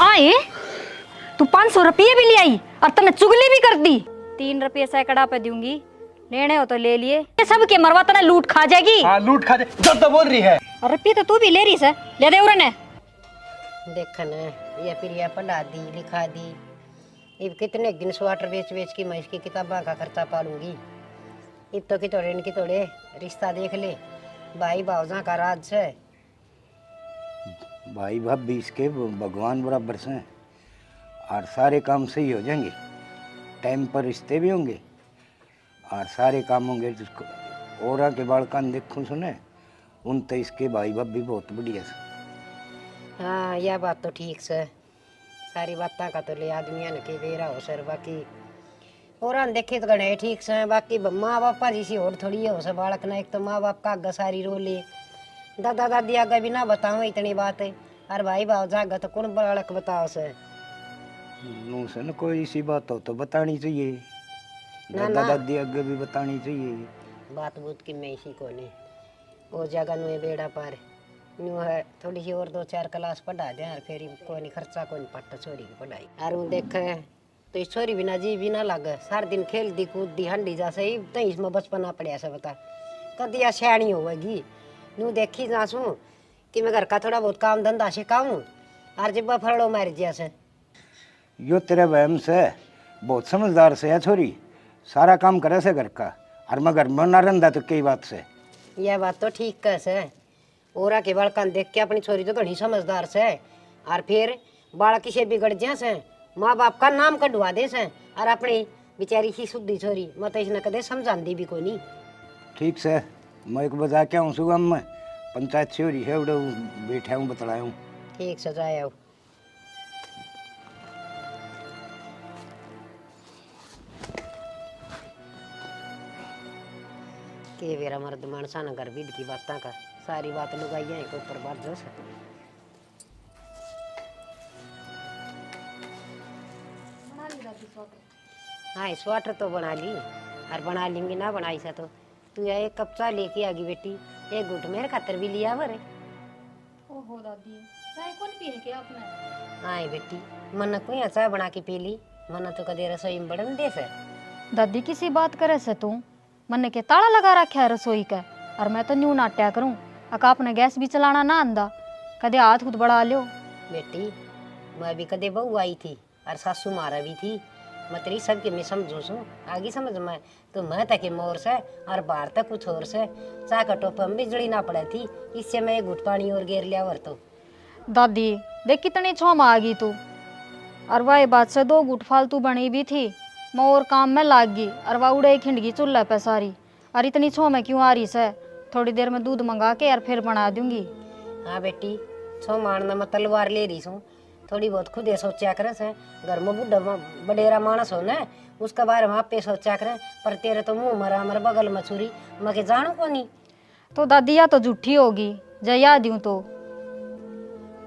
आए तू 500 रुपये भी ले आई और तने चुगली भी कर दी। 3 रुपये सैकड़ा पे दूंगी, लेने हो तो ले लिए। ये सब के मरवा तने लूट खा जाएगी। हाँ लूट खा जाए जो तो बोल रही है। और रुपये तो तू भी ले रही है, ले दे उरने। देख न ये प्रिया पढ़ा दी लिखा दी, अब कितने दिन स्वेटर बेच बेच की मैं इसकी किताबा का खर्चा पालूंगी। अब तो कितोड़े न कितोड़े रिश्ता देख ले, भाई भावजा का राज है। भाई भाभी इसके भगवान बराबर से हैं और सारे काम सही हो जाएंगे, टाइम पर रिश्ते भी होंगे और सारे काम होंगे। जिसको और के बालकान देखूं सुने उन तो इसके भाई भाभी बहुत बढ़िया से। हाँ यह बात तो ठीक से, सारी बातें का तो ले आदमिया ने के बेरा हो सर। बाकी और देखे तो गणे ठीक से, बाकी माँ बापा जैसी और थोड़ी हो सर बालक ना। एक तो माँ बाप का आगे सारी रोले, दादा दादी आगे भी ना बताओ इतनी बात है, और भाई भाव जागा तो कौन बालक बताओ सर। नू से न कोई इसी बात हो तो बतानी चाहिए, दादा दादी आगे भी बतानी चाहिए। बात बूत की मैं इसी को नहीं वो जगह नु बेड़ा पार न्यू है। थोड़ी सी और 2-4 क्लास पढ़ा दे और फिर कोई नहीं खर्चा कोई पट्टा छोरी की पढ़ाई। और वो देख तो इस छोरी बिना जी भी ना लगे, सारा दिन खेल दी कूद दी हंडी जा सही तो इसमें बचपना पड़िया से बता कदिया सियाणी होगी। नू देखी जासू कि मैं घर का थोड़ा बहुत काम धंधा सिखाऊं और जब फरड़ो मार जिया से। यो तेरे वहम से बहुत समझदार से है छोरी, सारा काम करे से घर का, और मैं घर में ना रंधा तो कई बात से। यह बात तो ठीक कह से, ओरा के बालकान देख के अपनी छोरी तो घनी समझदार से, और फिर बालक से बिगड़ जा से माँ बाप का नाम कढ़वा दे से, और अपनी बेचारी सी शुद्धि छोरी मैं तो इसने कदे समझाती भी कोई नहीं। ठीक से मैं एक बजा के आऊँ सुगम में पंचायत से हो रही है उड़े बैठा हूँ बतलाया हूँ। ठीक सजाया के मेरा मर्द मानसा न घर बीद की बातें का सारी बात लुगाई है को ऊपर बात जो हाँ स्वेटर तो बना ली, और बना लेंगी ना बनाई सा तो तू एक कप चाय लेके आगी बेटी, एक घुट मेरे खातर भी लिया बरे। ओहो दादी चाय कौन पिए के आपने? हाँ बेटी मन को चाय बना के पी ली, मन तो कदे रसोई में बड़न दे से। दादी किसी बात करे से तू मन के ताला लगा रखा है रसोई का, और मैं तो न्यू नाट्या करूं अका अपने गैस भी चलाना ना आंदा, कदे हाथ खुद बढ़ा लियो। बेटी मैं भी कदे बहू आई थी और सासू मारा भी थी, मैं तेरी सबके मैं समझू सू आगे समझ में तो मैं तक मोर से और बाहर तक कुछ और से चाह का टोपा में बिजली ना पड़े थी, इससे मैं एक घुट पानी और गेर लिया वर तो। दादी देख कितनी छो में आ गई तू, और वह बात से 2 गुट फालतू बनी भी थी, मैं और काम में लाग गई और वह उड़े खिंडगी चूल्हे पे सारी। और इतनी छो में क्यों आ रही से, थोड़ी देर में दूध मंगा के यार फिर बना दूंगी। हाँ बेटी छो मारना मैं तलवार ले रही हूँ, थोड़ी बहुत खुद ये सोचा करें से, घर में बुढ़ा बडेरा मानस हो न उसका बारे में आप पे सोचा करें, पर तेरे तो मुँह मरा मर बगल में छुरी मैं के जानू को नहीं। तो दादी या तो झूठी होगी जय याद दूँ तो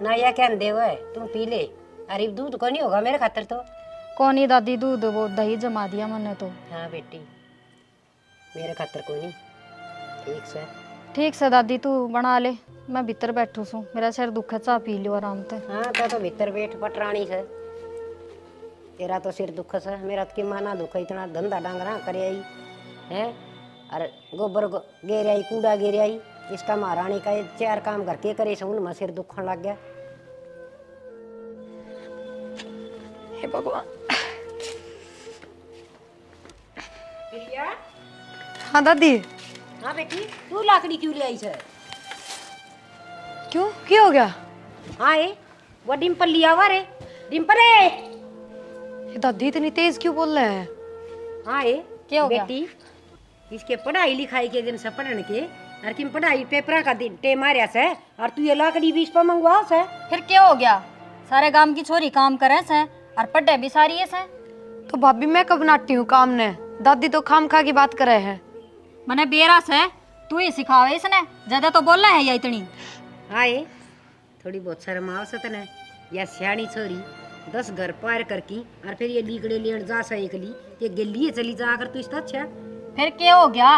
ना या क्या दे हुआ है तुम पी ले, अरे दूध को नहीं होगा मेरे खातर तो। कौन ही दादी दूध वो दही जमा दिया मैंने तो। हाँ बेटी मेरे खातर कोई नहीं। ठीक से दादी तू बना ले, मैं भीतर बैठू सू, मेरा सिर दुख चाह पी लियो आराम से। हाँ तो भीतर बैठ पटरानी से, तेरा तो सिर दुख से, मेरा तो कि माना दुख इतना धंधा डांगरा करे आई है, अरे गोबर गेर आई कूड़ा गेर आई, इसका महारानी का 4 काम घर के करे से उनमें सिर दुखन लग गया। हे भगवान। प्रिया हाँ दादी। हाँ बेटी तू लाकड़ी क्यों ले आई है? क्यों क्या हो गया? हाँ ये वो डिम्पल लिया हुआ रे, डिम्पल है। ये दादी इतनी तेज क्यों बोल रहे हैं? हाँ ये क्या हो गया? बेटी इसके पढ़ाई लिखाई के दिन से पढ़ने के, और किम पढ़ाई पेपरा का दिन टे मारिया से, और तू ये लाकड़ी भी इस पर मंगवाओ से। फिर क्या हो गया? सारे गांव की छोरी काम करे से और पढ़े भी सारी है से। तो भाभी मैं कब नाटी हूँ काम ने, दादी तो खाम खा की बात करे है। मैंने बेरा से तू ही सिखावे इसने, ज्यादा तो बोलना है या इतनी। हाँ ये थोड़ी बहुत शर्म आवश्यक न, या सियाणी छोरी 10 घर पार करके और फिर ये लीकड़े लेन जा सा एकली ये गलिए चली जा अगर तू इसका अच्छा। फिर क्या हो गया?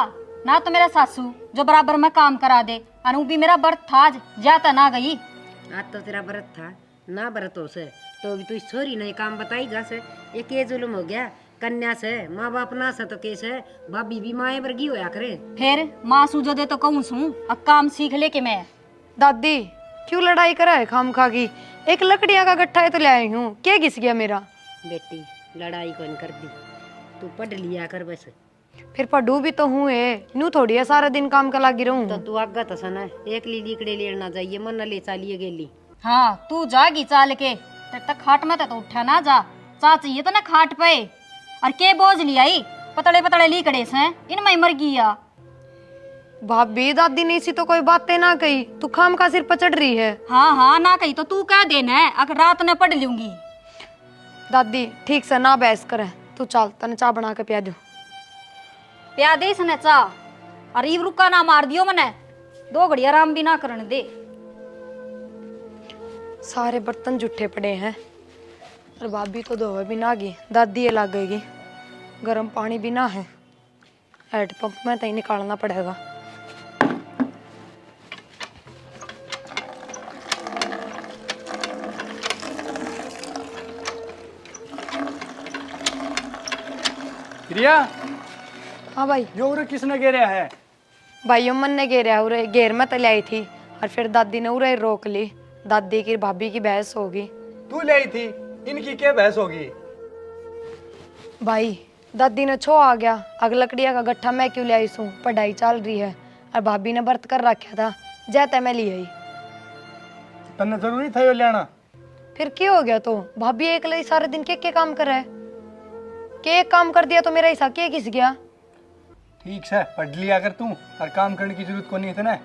ना तो मेरा सासू जो बराबर में काम करा दे, और वो भी मेरा व्रत था आज जाता ना गई। आज तो तेरा व्रत था ना व्रत हो से तो भी तू इस छोरी ने काम बताईगा से ये के जुल्म हो गया। कन्या से माँ बाप ना से तो कैसे है, भाभी भी माए वर्गी होया करे। फिर माँ सूझो दे तो कहूँ सू अब काम सीख ले के मैं। दादी क्यों लड़ाई करा है खाम खा की? एक लकड़ियाँ का गट्ठा है तो ले आई हूँ, क्या घिस गया मेरा? बेटी लड़ाई कौन कर दी, तू पढ़ लिया कर बस। फिर पढ़ू भी तो हूँ नू थोड़ी है सारा दिन काम का लागी रहूं। तो तू आगा तो सना एक लीकड़े लेना चाहिए, मन ले चालिए गेली। हाँ तू जागी चाल के, तब तक खाट में तो उठा ना जा। चा चाहिए तो ना खाट पे, और के बोझ लियाई पतड़े पतड़े लीकड़े से इनमें मर गया। भाभी दादी ने इसी तो कोई बातें ना कही, तू खाम का सिर पचड़ रही है। हाँ हाँ ना कही तो तू कह देना है, अगर रात में पढ़ लूंगी। दादी ठीक से ना बहस करे, तू चल तने चाय बना के पिया दू। प्या दे इसने चा, और इव रुका ना मार दियो मने, 2 घड़ी आराम भी ना करने दे। सारे बर्तन जूठे पड़े हैं, और भाभी तो धोवे भी ना गई, दादी ये लगेगी। गर्म पानी भी ना है, हैंडपंप में तो ही निकालना पड़ेगा। प्रिया, हाँ भाई। जो उरे किसने घेरा है? भाइयों मन ने घेरा उरे, घेर में तले आई थी और फिर दादी ने उरे रोक ली। दादी की भाभी की बहस होगी। तू ले आई थी, इनकी क्या बहस होगी? भाई दादी ने छो आ गया, अग लकड़िया का गट्ठा मैं क्यों ले आई सू, पढ़ाई चल रही है और भाभी ने व्रत कर रखा था, जैते मैं ले आई। तन्ने जरूरी था यो लेना? फिर क्या हो गया? तो भाभी एक लाई सारे दिन के काम कर रहा है, के एक काम कर दिया तो मेरा हिस्सा के घिस गया। ठीक है, पढ़ लिया कर तू, और काम करने की जरूरत को नहीं है ना।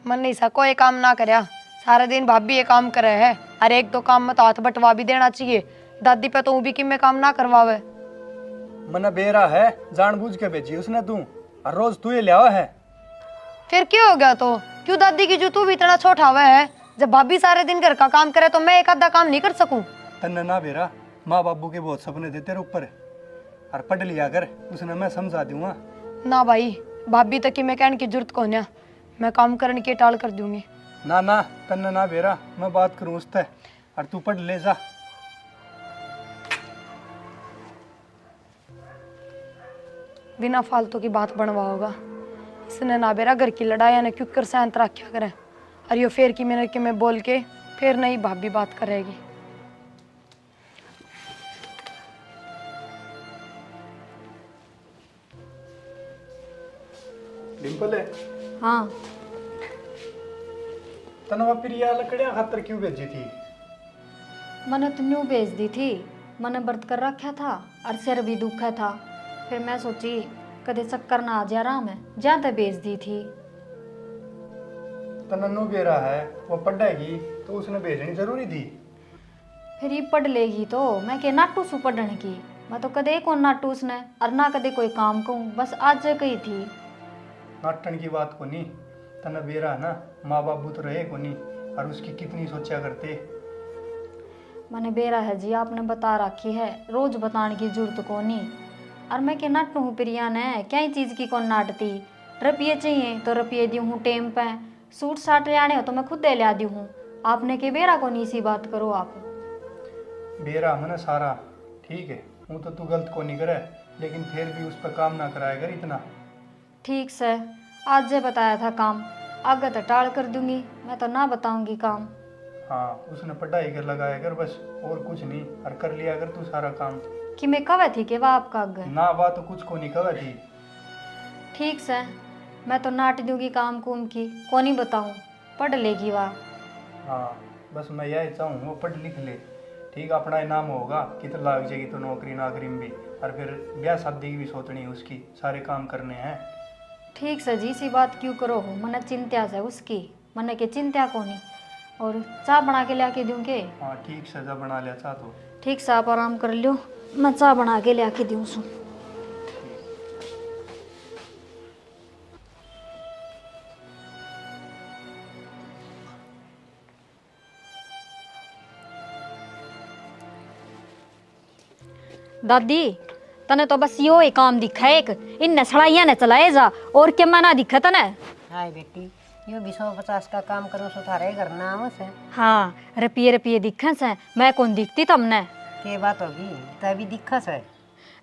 मन नहीं सा कोई काम ना करया, सारा दिन भाभी ये काम करे है, और एक दो काम में तो हाथ बटवा भी देना चाहिए। दादी पे तो भी कि मैं काम ना करवावे। मना बेरा है, जानबूझ के भेजी उसने तू, और रोज तू ये लिया है। फिर क्या हो गया? तो क्यों दादी की जो तू भी इतना छोटा हुआ है? जब भाभी सारे दिन घर का काम करे तो मैं एक आधा काम नहीं कर सकूं? तन्ने ना बेरा, माँ बाबू के बहुत सपने थे तेरे ऊपर, और पढ़ लिया कर, उसने मैं समझा दूंगा। ना भाई, भाभी तक की मैं कहने की जरूरत कौन है, मैं काम करने की टाल कर दूंगी। ना ना तन्ने ना बेरा, मैं बात करूँ उससे, और तू पढ़ ले जा। बिना फालतू की बात बनवा होगा इसने ना बेरा, घर की लड़ाई ने क्यों कर शांत रखा करे, और यो फेर की मैंने कि मैं बोल के फिर नहीं भाभी बात करेगी। डिम्पल है, हाँ तनवा प्रिया लकड़ियाँ खातर क्यों भेजी थी? मैंने तो न्यू भेज दी थी, मैंने व्रत कर रखा था और सिर भी दुखा था। फिर मैं सोची कदे चक्कर ना आ जाए आराम है, ज्यादा भेज दी थी। तन्नू बेरा है, वो पढ़ेगी तो उसने भेजनी जरूरी थी। फिर ये पढ़ लेगी तो मैं के नाटू सु पढ़ने की, मैं तो कदे कौन नाटू उसने, और ना कदे कोई काम कहूँ, बस आज कही थी। नाटन की बात को नहीं, तना बेरा है ना, माँ बाबू तो रहे को नहीं, और उसकी कितनी सोचा करते। मैंने बेरा है जी, आपने बता रखी है, रोज बताने की जरूरत को नहीं। और मैं के नाटू हूँ प्रिया ने, क्या ही चीज़ की कौन नाटती। रुपये चाहिए तो रुपये दी हूँ टेम पे, सूट साट लाने हो तो मैं खुद दे लिया दी हूँ। आपने के बेरा को नहीं सी बात करो आप। बेरा मैंने सारा ठीक है, हूँ तो तू गलत को नहीं करे, लेकिन फिर भी उस पर काम ना कराया कर इतना। ठीक से आज जे बताया था काम, आगे तो टाल कर दूंगी, मैं तो ना बताऊंगी काम। हाँ, उसने पढ़ाई कर लगाया कर बस, और कुछ नहीं, और कर लिया कर तू सारा काम। कि मैं कवे थी कि वह आपका आगे ना बात तो कुछ को नहीं कवे थी। ठीक से मैं तो नाट दूंगी काम कुम की, को नहीं बताऊं, पढ़ लेगी वह। हाँ, बस मैं यही चाहूँ वो पढ़ लिख ले, ठीक, अपना इनाम होगा, कितना लाग जाएगी तो नौकरी नाकरी में भी, और फिर ब्याह शादी की भी सोचनी है उसकी, सारे काम करने हैं। ठीक से जी, सी बात क्यों करो हो, मने चिंता से उसकी, मने के चिंता को नहीं। और चाय बना के लेके दूँ के? हाँ ठीक से, जब बना लिया चाह तो। ठीक से आप आराम कर लो, मैं चाय बना के लेके दूँ सू। दादी तने तो बस यो ही काम दिखा एक, इन सड़ाइया ने चलाए जा, और क्या मना दिखा तने? हाय बेटी, यो भी 150 का काम करूँ सो थारे घर नाम से हाँ रुपये रुपये दिखे से, मैं कौन दिखती तमने? के बात होगी तभी दिक्कत है।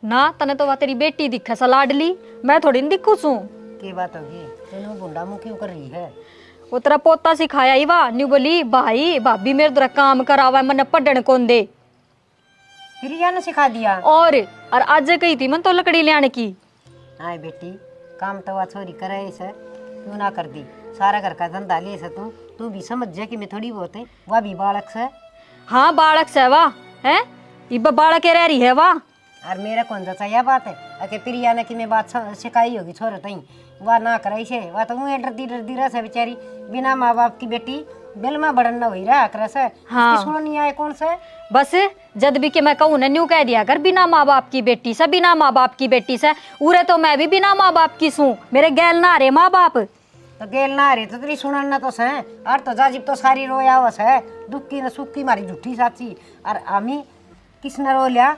ना तने तो वह तेरी बेटी दिखे सा लाडली, मैं थोड़ी न दिखू सू। के बात होगी तेनू बुंडा मुँह क्यों कर रही है? वो तेरा पोता सिखाया ही वाह न्यू बोली भाई भाभी मेरे द्वारा काम करावा मैंने पढ़ने कौन दे। फिर या ने सिखा दिया। और आज कही थी मन तो लकड़ी ले आने की। हाँ बेटी काम तो वह छोरी करे से क्यों ना कर दी, सारा घर का धंधा ले से तू भी समझ जा कि मैं थोड़ी बहुत है वह भी बालक से। हाँ बालक से वाह है इब बालक के रह रही है वाह। और मेरा कौन सा यह बात है अके प्रिया ने कि मैं बात सिखाई होगी छोरे तई वह ना कराई से वह तो मुँह डरदी रह से बेचारी बिना माँ बाप की बेटी बेल में बड़न न हुई रहा कर से। हाँ। सुनो नहीं आए कौन से बस जद भी कि मैं कहूँ ना न्यू कह दिया कर बिना माँ बाप की बेटी से, बिना माँ बाप की बेटी से। उरे तो मैं भी बिना माँ बाप की सूँ, मेरे गैल ना रे माँ बाप। तो गेल ना रही तो तेरी सुनन ना तो से और तो जाजिब तो सारी रोया वस है दुखी न सुखी मारी झूठी साची। और आमी किसने रो लिया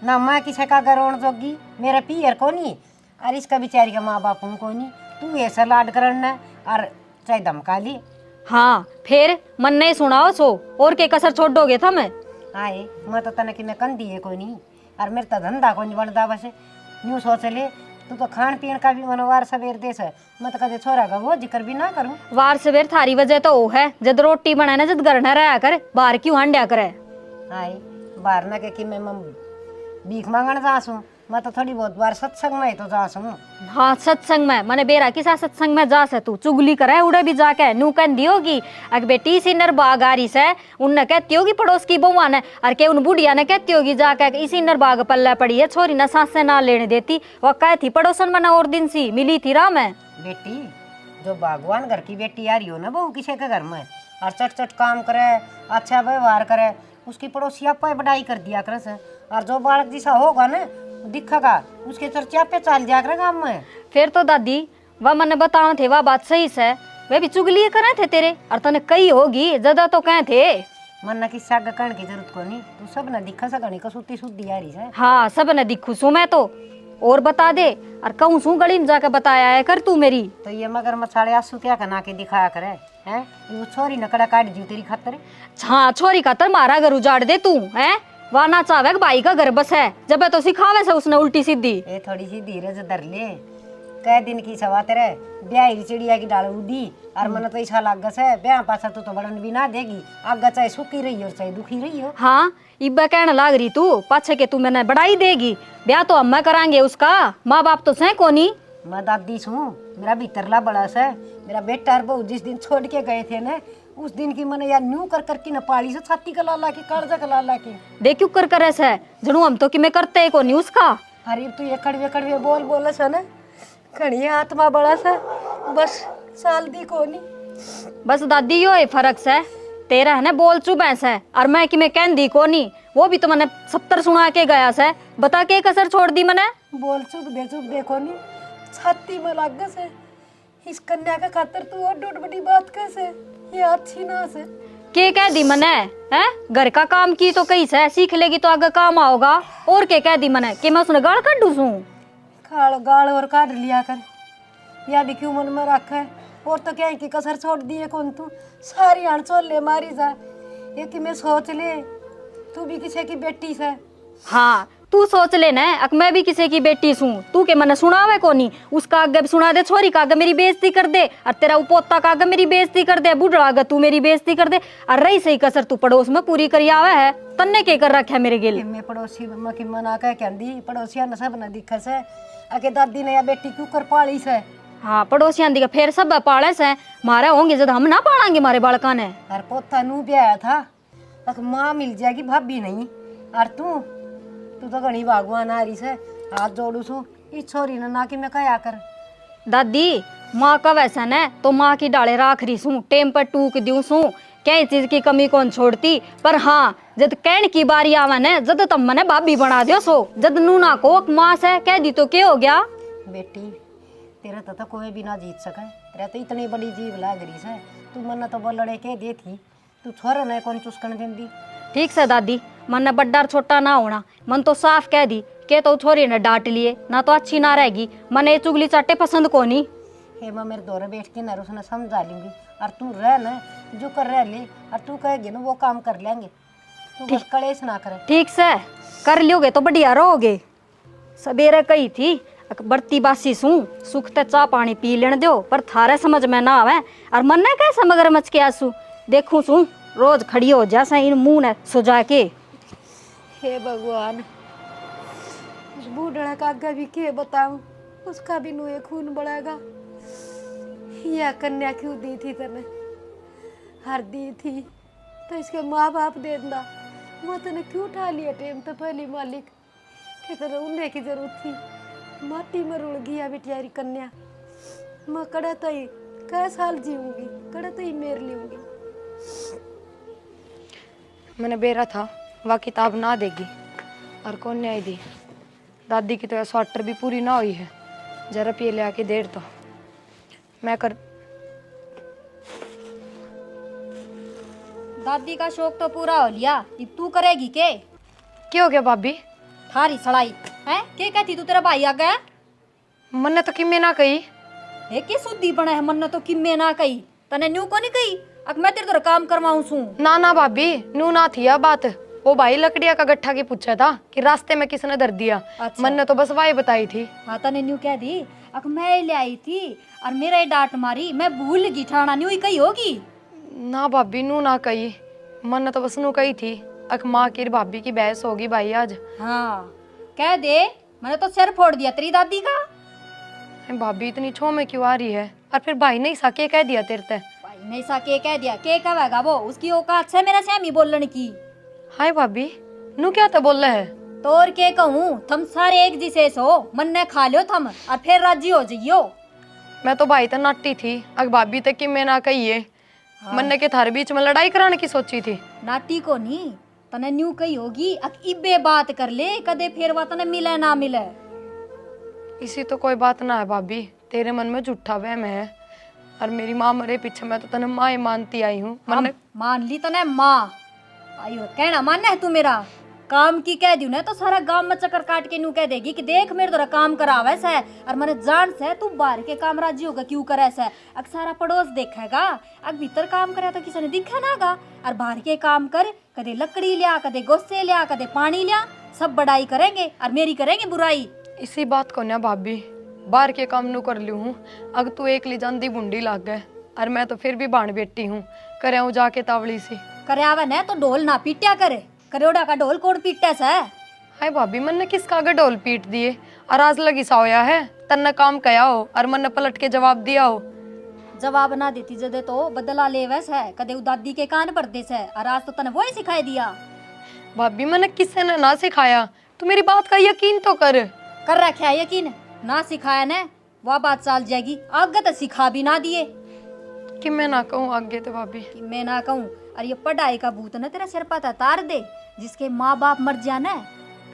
ना मैं किसे का गरोण जोगी मेरा पियर को नहीं और इसका बेचारी का माँ बाप को नहीं तू ऐसा लाड करना और चाहे धमका ली। हाँ फिर मन नहीं सुनाओ सो और के कसर छोड़ दोगे था मैं। आए मैं तो तने कि मैं कंदी है कोई नहीं और मेरे तो धंधा को नहीं बनता बस यूँ सोच ले तू तो खान पीन का भी मनोवार सवेर देश है मैं तो कदे छोरा का वो जिक्र भी ना करूँ। वार सवेर थारी वजह तो वो है जद रोटी बनाए ना जद घर न रहा कर बाहर क्यों हंड्या करे। आए बाहर ना के कि मैं भीख मांगण जासूँ मैं तो थोड़ी बहुत बार सत्संग में तो जासूँ। हाँ सत्संग में मने बेरा किसा सत्संग में जा से तू चुगली करे उड़े भी जाके नू कहती होगी अग बेटी इसी नर बाग आ रही से उनने कहती होगी पड़ोस की बउआ ने और के उन बुढ़िया ने कहती होगी जाके इसी नर बाग पल्ले पड़ी है छोरी ना सांस से ना लेने देती वह कह थी पड़ोसन में ना और दिन सी मिली थी राम है। बेटी जो बागवान घर की बेटी आ रही हो ना बहू किसी के घर में और चट चट काम करे अच्छा व्यवहार करे उसकी पड़ोसी आप बढ़ाई कर दिया कर से और जो बालक जैसा होगा ना दिखेगा उसके चर्चा पे चल जाया कर गाँव में। फिर तो दादी वह मैंने बताओ थे वह बात सही से वे भी चुगली करे थे तेरे और तने कही होगी ज्यादा तो कहे थे मन न किस्सा कहने की जरूरत को नहीं तू सब न दिखा सकनी कसूती शुद्धि आ रही है। हाँ सब ने दिखू सू मैं तो और बता दे और कहूँ सू गली में जाके बताया है कर तू मेरी। तो ये मगर मछाड़े आंसू क्या कना के दिखाया करे हैं वो छोरी नकड़ा काट दी तेरी खातर। हाँ छोरी खातर मारा घर उजाड़ दे तू है वह ना चाहे भाई का घर बस है जब तो सिखावे से उसने उल्टी सीधी। ये थोड़ी सी धीरज धर ले कई दिन की सवा तेरे ब्याह चिड़िया की डाल उड़ी और मन तो ऐसा लाग है ब्याह पासा तू बड़न भी ना देगी आगे चाहे सुखी रही हो चाहे दुखी रही हो। हाँ इब्बा कहने लाग रही तू पाछे के तू मैंने बढ़ाई देगी ब्याह तो अम्मा करांगे उसका माँ बाप तो सह कोनी। मैं दादी छूँ मेरा भीतरला बड़ा सा मेरा बेटा और बहू जिस दिन छोड़ के गए थे ना उस दिन की मैंने यार न्यू कर करके न पाली से छाती का लाला की कालजा का लाला की देखियो कर ऐसा जणू हम तो कि मैं करते को नहीं उसका। अरे तू ये कड़वे बोल बोला सा ना खड़ी आत्मा बड़ा सा बस साल दी को नहीं। बस दादी यो फर्क से तेरा है ना बोल चुबे से और मैं कि मैं कहती को नहीं वो भी तो मैंने 70 सुना के गया से बता के कसर छोड़ दी मैंने। बोल चुप दे को नहीं छाती में लाग से इस कन्या का खातर तू और डोट बड़ी बात कैसे ये अच्छी ना से के कह दी मैंने है घर का काम की तो कहीं से सीख लेगी तो आगे काम आओगा और के कह दी मैंने कि मैं उसने गाल काट दूँ गाल और काट लिया कर या भी क्यों मन में रखा है और तो क्या है कि कसर छोड़ दिए कौन तू सारी आण छोड़ ले मारी जा ये कि मैं सोच ले तू भी किसी की बेटी से। हाँ तू सोच लेना अक मैं भी किसी की बेटी सूं तू के मैंने सुनावे को नहीं उसका आगे सुना दे छोरी का आगे मेरी बेइज्जती कर दे और तेरा पोता का आगे मेरी बेइज्जती कर दे बूढ़ा आगे तू मेरी बेइज्जती कर दे और रही सही कसर तू पड़ोस में पूरी करी आवे है तन्ने के कर रखा है मेरे गिल। मैं पड़ोसी में कि मना कह कहंदी पड़ोसिया न सब न दिखे से आगे दादी ने या बेटी क्यों कर पाली से। हाँ पड़ोसियां दी फिर सब पाले से मारे होंगे जब हम ना पालेंगे मारे बालका ने। और पोता नू भी आया था तक माँ मिल जाएगी भाभी नहीं और तू तो घनी भगवान आ रही से हाथ जोड़ू सू इस छोरी ने ना कि मैं कहा कर। दादी माँ का वैसा न तो माँ की डाले राख रही सू टेम पर टूक दूं सू क्या चीज की कमी कौन छोड़ती पर हाँ जद कहन की बारी आवे न जद तम मने भाभी बना दियो सो जद नूना को माँ से कह दी तो क्या हो गया। बेटी तेरा तो कोई भी ना जीत सके तेरा तो इतनी बड़ी जीव लाग रही से तू मन तो बोलड़े के दे थी तू छोरा ने कौन चुस्कन देंदी। ठीक से दादी मन ने बड्डा छोटा ना होना मन तो साफ कह दी के तो छोरी ने डांट लिए ना तो अच्छी ना रहेगी मन ये चुगली चाटे पसंद को नहीं। हे मैं मेरे दौरे बैठ के ना उसने समझा लूंगी। और तू रह ना जो कर रह ले, और तू कहेगी ना वो काम कर लेंगे। तू बस कलेश ना करे। ठीक से कर लियोगे तो बढ़िया रहोगे। सवेरे कही थी बरती बासी सू सुख ते चाह पानी पी लेने दो, पर थारे समझ में ना आवे। और मन ने कैसे मगरमच्छ के आंसू देखूं सू रोज खड़ी हो जा इन मुंह ने सुजा के। हे भगवान, उस बूढ़ा का आगे भी के बताऊं, उसका भी नुए खून बढ़ेगा। यह कन्या क्यों दी थी तने? हर दी थी तो इसके माँ बाप दे देना, वो तने क्यों उठा लिया टेम तो पहली मालिक के तरह उन्हें की जरूरत थी। माटी में रुड़ गया बेटियारी कन्या। मैं कड़ा तो ही कै साल जीऊंगी, कड़ा तो ही मेर लूंगी। मैंने बेरा था वह किताब ना देगी और कौन न्याय दी। दादी की तो स्वेटर भी पूरी ना हुई है, जरा पिए ले आके देर तो मैं कर। दादी का शौक तो पूरा हो लिया, अब तू करेगी के? क्या हो गया भाभी? थारी सड़ाई है के कहती तू तेरा भाई आ गया? मन्ने तो किम्मे ना कही। हे के सुद्दी बना है, मन तो किम्मे ना कही तने न्यू को नहीं कही। अब मैं तेरे तो काम करवाऊं सू। ना ना भाभी, नू ना थी यह बात। वो भाई लकड़िया का गट्ठा की पूछा था कि रास्ते में किसने धर दिया। अच्छा। मन्ने तो बस वाही बताई थी। हाँ तने न्यू कह दी अब मैं ले आई थी और मेरा ही डांट मारी, मैं भूल गई ठाना न्यू ही कही होगी। ना भाभी, नू ना कही। मन्ने तो बस नू कही थी अक माँ की भाभी की बहस होगी भाई आज। हाँ कह दे, मैंने तो सिर फोड़ दिया तेरी दादी का। भाभी इतनी छो में क्यों आ रही है? और फिर भाई ने साके कह दिया तेरे ते? भाई नहीं सा के कह दिया, के कहेगा वो? उसकी औकात से मेरा सैमी बोलने की। हाय भाभी, नू क्या तो बोल रहे है? तो और के कहूँ, थम सारे एक जिसे हो, मन ने खा लियो थम और फिर राजी हो जाइयो। मैं तो भाई तो नाटी थी, अग भाभी तक कि मैं ना कहिए। मन्ने के थारे बीच में लड़ाई कराने की सोची थी। नाटी को नहीं तने न्यू कही होगी अक इबे बात कर ले, कदे फिर वा तने मिले ना मिले। इसी तो कोई बात ना है भाभी, तेरे मन में झूठा वहम है। और मेरी माँ मरे पीछे मैं तो तने माँ ही मानती आई हूँ। हम मान ली तने माँ, आयो कहना मानना है तू मेरा? काम की कह दी ना तो सारा गांव में चक्कर काट के नू कह देगी कि देख मेरे द्वारा काम करावे से, और मैंने जान से तू बाहर के काम राजी होगा क्यों करे से। अग सारा पड़ोस देखेगा, अग भीतर काम करे तो किसी ने दिखे ना गा। और बाहर के काम कर, कदे लकड़ी लिया, कदे गोस्से लिया, कदे पानी लिया, सब बड़ाई करेंगे और मेरी करेंगे बुराई। इसी बात को ना भाभी, बाहर के काम नू कर लू हूँ। अग तू एक ली जांदी बुंडी लाग गए, और मैं तो फिर भी बाण बेटी हूँ। करे हूँ जाके तावड़ी सी करे आवे न तो ढोल ना पीट्या करे, करोड़ा का ढोल कोड़ पीटे से। हाय भाभी, मन ने किसका आगे ढोल पीट दिए? और आज लगी सा होया है तन्ने काम कया हो और मन ने पलट के जवाब दिया हो। जवाब ना देती जदे तो बदला ले वैस है, कदे दादी के कान पर दे से, और आज तो तने वही सिखाई दिया। भाभी मैंने किससे ने ना सिखाया, तू मेरी बात का यकीन तो कर रखा है यकीन? ना सिखाया ने वह बात चल जाएगी, आगे तो सिखा भी ना दिए कि मैं ना कहूँ आगे तो भाभी। कि मैं ना कहूँ। और ये पढ़ाई का भूत न तेरा सिर पर तार दे, जिसके माँ बाप मर जाना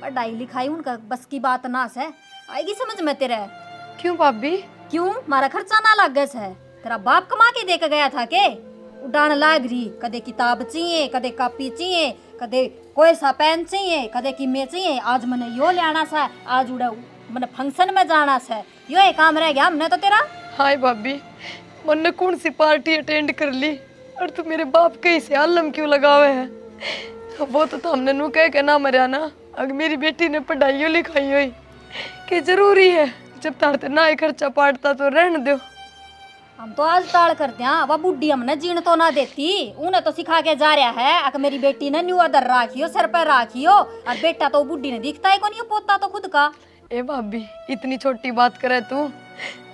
पढ़ाई लिखाई उनका बस की बात ना से आएगी समझ में तेरे। क्यों भाभी? क्यों? मारा खर्चा ना लग गया है, तेरा बाप कमा के दे के गया था के? उड़ान लाग रही, कदे किताब चाहिए, कदे कॉपी चाहिए, कदे कोई सा पेन चाहिए, कदे किमे चाहिए। आज मैंने यो लेना सा, आज उड़ा मैंने फंक्शन में जाना सा, यो एक काम रह गया हमने तो तेरा। हाय भाभी, मैंने कौन सी पार्टी अटेंड कर ली और तू मेरे बाप के इसे आलम क्यों लगावे है? वो तो हमने नू कह के ना मरिया ना। अगर मेरी बेटी ने पढ़ाई लिखाई हुई कि जरूरी है, जब तारते ना ही खर्चा पाटता तो रहने दो। हम तो आज टाल करते हैं, वह बुढ़ी हमने जीण तो ना देती, उन्हें तो सिखा के जा रहा है। अगर मेरी बेटी ने न्यू अदर राखियो, सर पर राखियो, और बेटा तो बुढ़ी ने दिखता है कौन, ये पोता तो खुद का। ए भाभी, इतनी छोटी बात करे तू।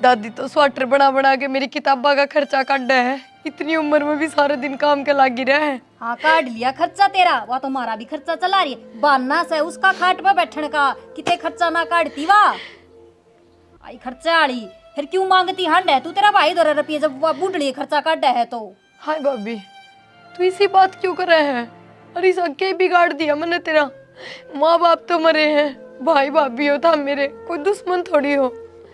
दादी तो स्वेटर बना बना के मेरी किताबा का खर्चा काटा है। इतनी उम्र में भी सारे दिन काम के लागी रहे हैं। हाँ काट लिया खर्चा तेरा, वह तुम्हारा भी खर्चा चला रही है। बाना से उसका खाट पे बैठने का कितने खर्चा ना काटती वाह आई खर्चा आड़ी। फिर क्यों मांगती हंड है तू? तेरा भाई दो रुपये जब वह बुढ़ड़ी खर्चा काटा है तो। हाय भाभी, तू इसी बात क्यों कर रहे हैं? अरे इस अक्के बिगाड़ दिया मैंने तेरा। माँ बाप तो मरे हैं, भाई भाभी हो था मेरे, कोई दुश्मन थोड़ी हो।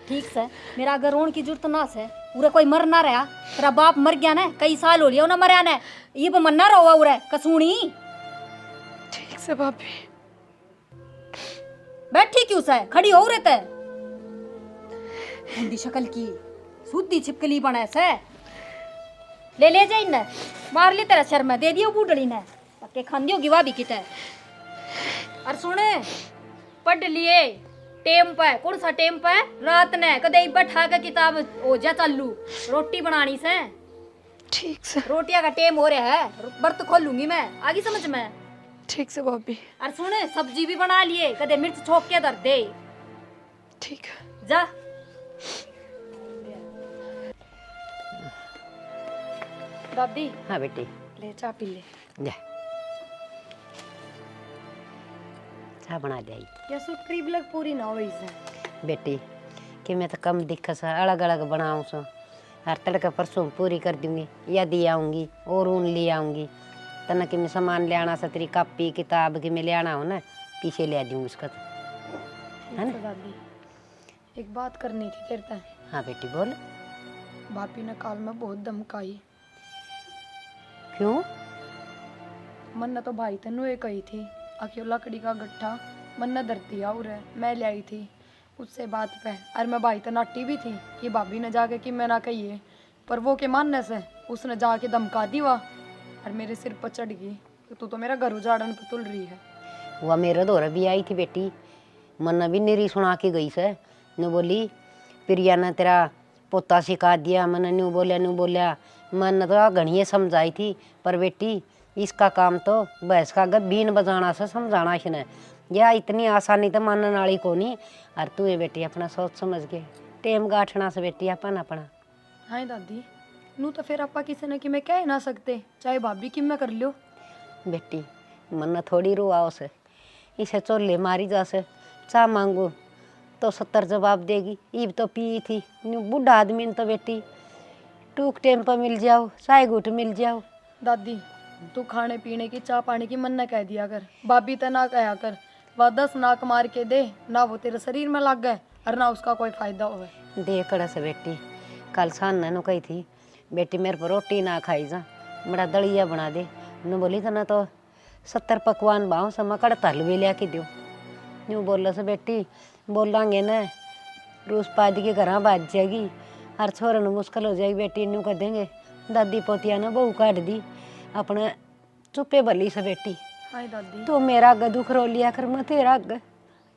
ठीक से मेरा अगर रोन की जरूरत ना से, पूरा कोई मर ना रहा। तेरा बाप मर गया ना, कई साल हो लिया ना मरया ने, ये मन्ना रहा उरे कसूनी। ठीक से भाभी। बैठी क्यों से? खड़ी हो रहते बूढ़ी शक्ल की, सूती छिपकली बने से ले जाई न मार ली तेरा शर्मा दे दियो बूढ़ड़ी ने पक्के खांदी होगी वा भी किते। और सुने पढ़ लिए टेम पे कौन सा टेम पे रात ने कदे बैठा के किताब हो जा चालू रोटी बनानी से। ठीक से रोटियां का टेम हो रहा है बर्त खोलूंगी मैं आगे समझ में। ठीक से भाभी। और सुने सब्जी भी बना लिए कदे मिर्च छोक के धर दे। ठीक है जा दादी। हाँ बेटी ले चाय पी ले। जा चाह बना दे। या सुट्री भी लग पूरी ना हो इसे बेटी कि मैं तो कम दिक्कत से अलग अलग बनाऊँ सो हर तड़का परसों पूरी कर दूंगी यदि आऊँगी और ऊन ले आऊँगी तना कि मैं सामान ले आना सा तेरी कापी किताब की मैं ले आना हो ना पीछे ले आ दूँगी उसका तो है ना दादी। एक बात करनी थी तेरे से। हाँ बेटी बोल। भाभी ने काल में बहुत धमकाई। क्यों? मन ने तो भाई तेनू ये कही थी आखिर लकड़ी का गट्ठा मन ने धरती और है मैं ले आई थी उससे बात पे। और मैं भाई तो नाटी भी थी कि भाभी ने जाके कि मैं ना कहिए पर वो के मानने से उसने जाके धमका दी हुआ और मेरे सिर पर चढ़ गई कि तू तो मेरा घर उजाड़न पे तुल रही है। वह मेरे दौर भी आई थी बेटी मन भी निरी सुना के गई से न बोली प्रिया ने तेरा पोता सिखा दिया मन न्यू बोलिया मन तो घणिए समझाई थी पर बेटी इसका काम तो भैंस का बीन बजाना से समझाना इसने या इतनी आसानी तो मानने वाली को नहीं। और तू ये बेटी अपना सोच समझ के टेम गाठना से बेटी अपन अपना। हाँ दादी नू तो फिर आपा किसी ने कि मैं कह ना सकते चाहे भाभी कि मैं कर लियो। बेटी मन थोड़ी रुआओ से इसे चोले मारी जा से चाह मांगू तो 70 जवाब देगी ईब तो पी थी न्यू बूढ़ा आदमी ने तो बेटी टूक टेम पर मिल जाओ चाय घूट मिल जाओ। दादी तू खाने पीने की चाय पानी की मन न कह दिया कर भाभी तो ना कहा कर वह 10 नाक मार के दे ना वो तेरे शरीर में लग गए और ना उसका कोई फायदा हो। देख से बेटी कल सान ने कही थी बेटी मेरे पर रोटी ना खाई जा बड़ा दलिया बना दे न बोली तो ना तो 70 पकवान बाँव से मकड़ तल भी लिया के दो यूँ बोल से बेटी बोलेंगे न रूस पादी के घर बाज जाएगी हर छोरे ने मुश्किल हो जाएगी बेटी न्यू कर देंगे दादी पोतिया ने बहू काट दी अपने चुप्पे बली से बेटी। हाँ दादी तो मेरा अग दुख रो लिया कर मैं तेरा अग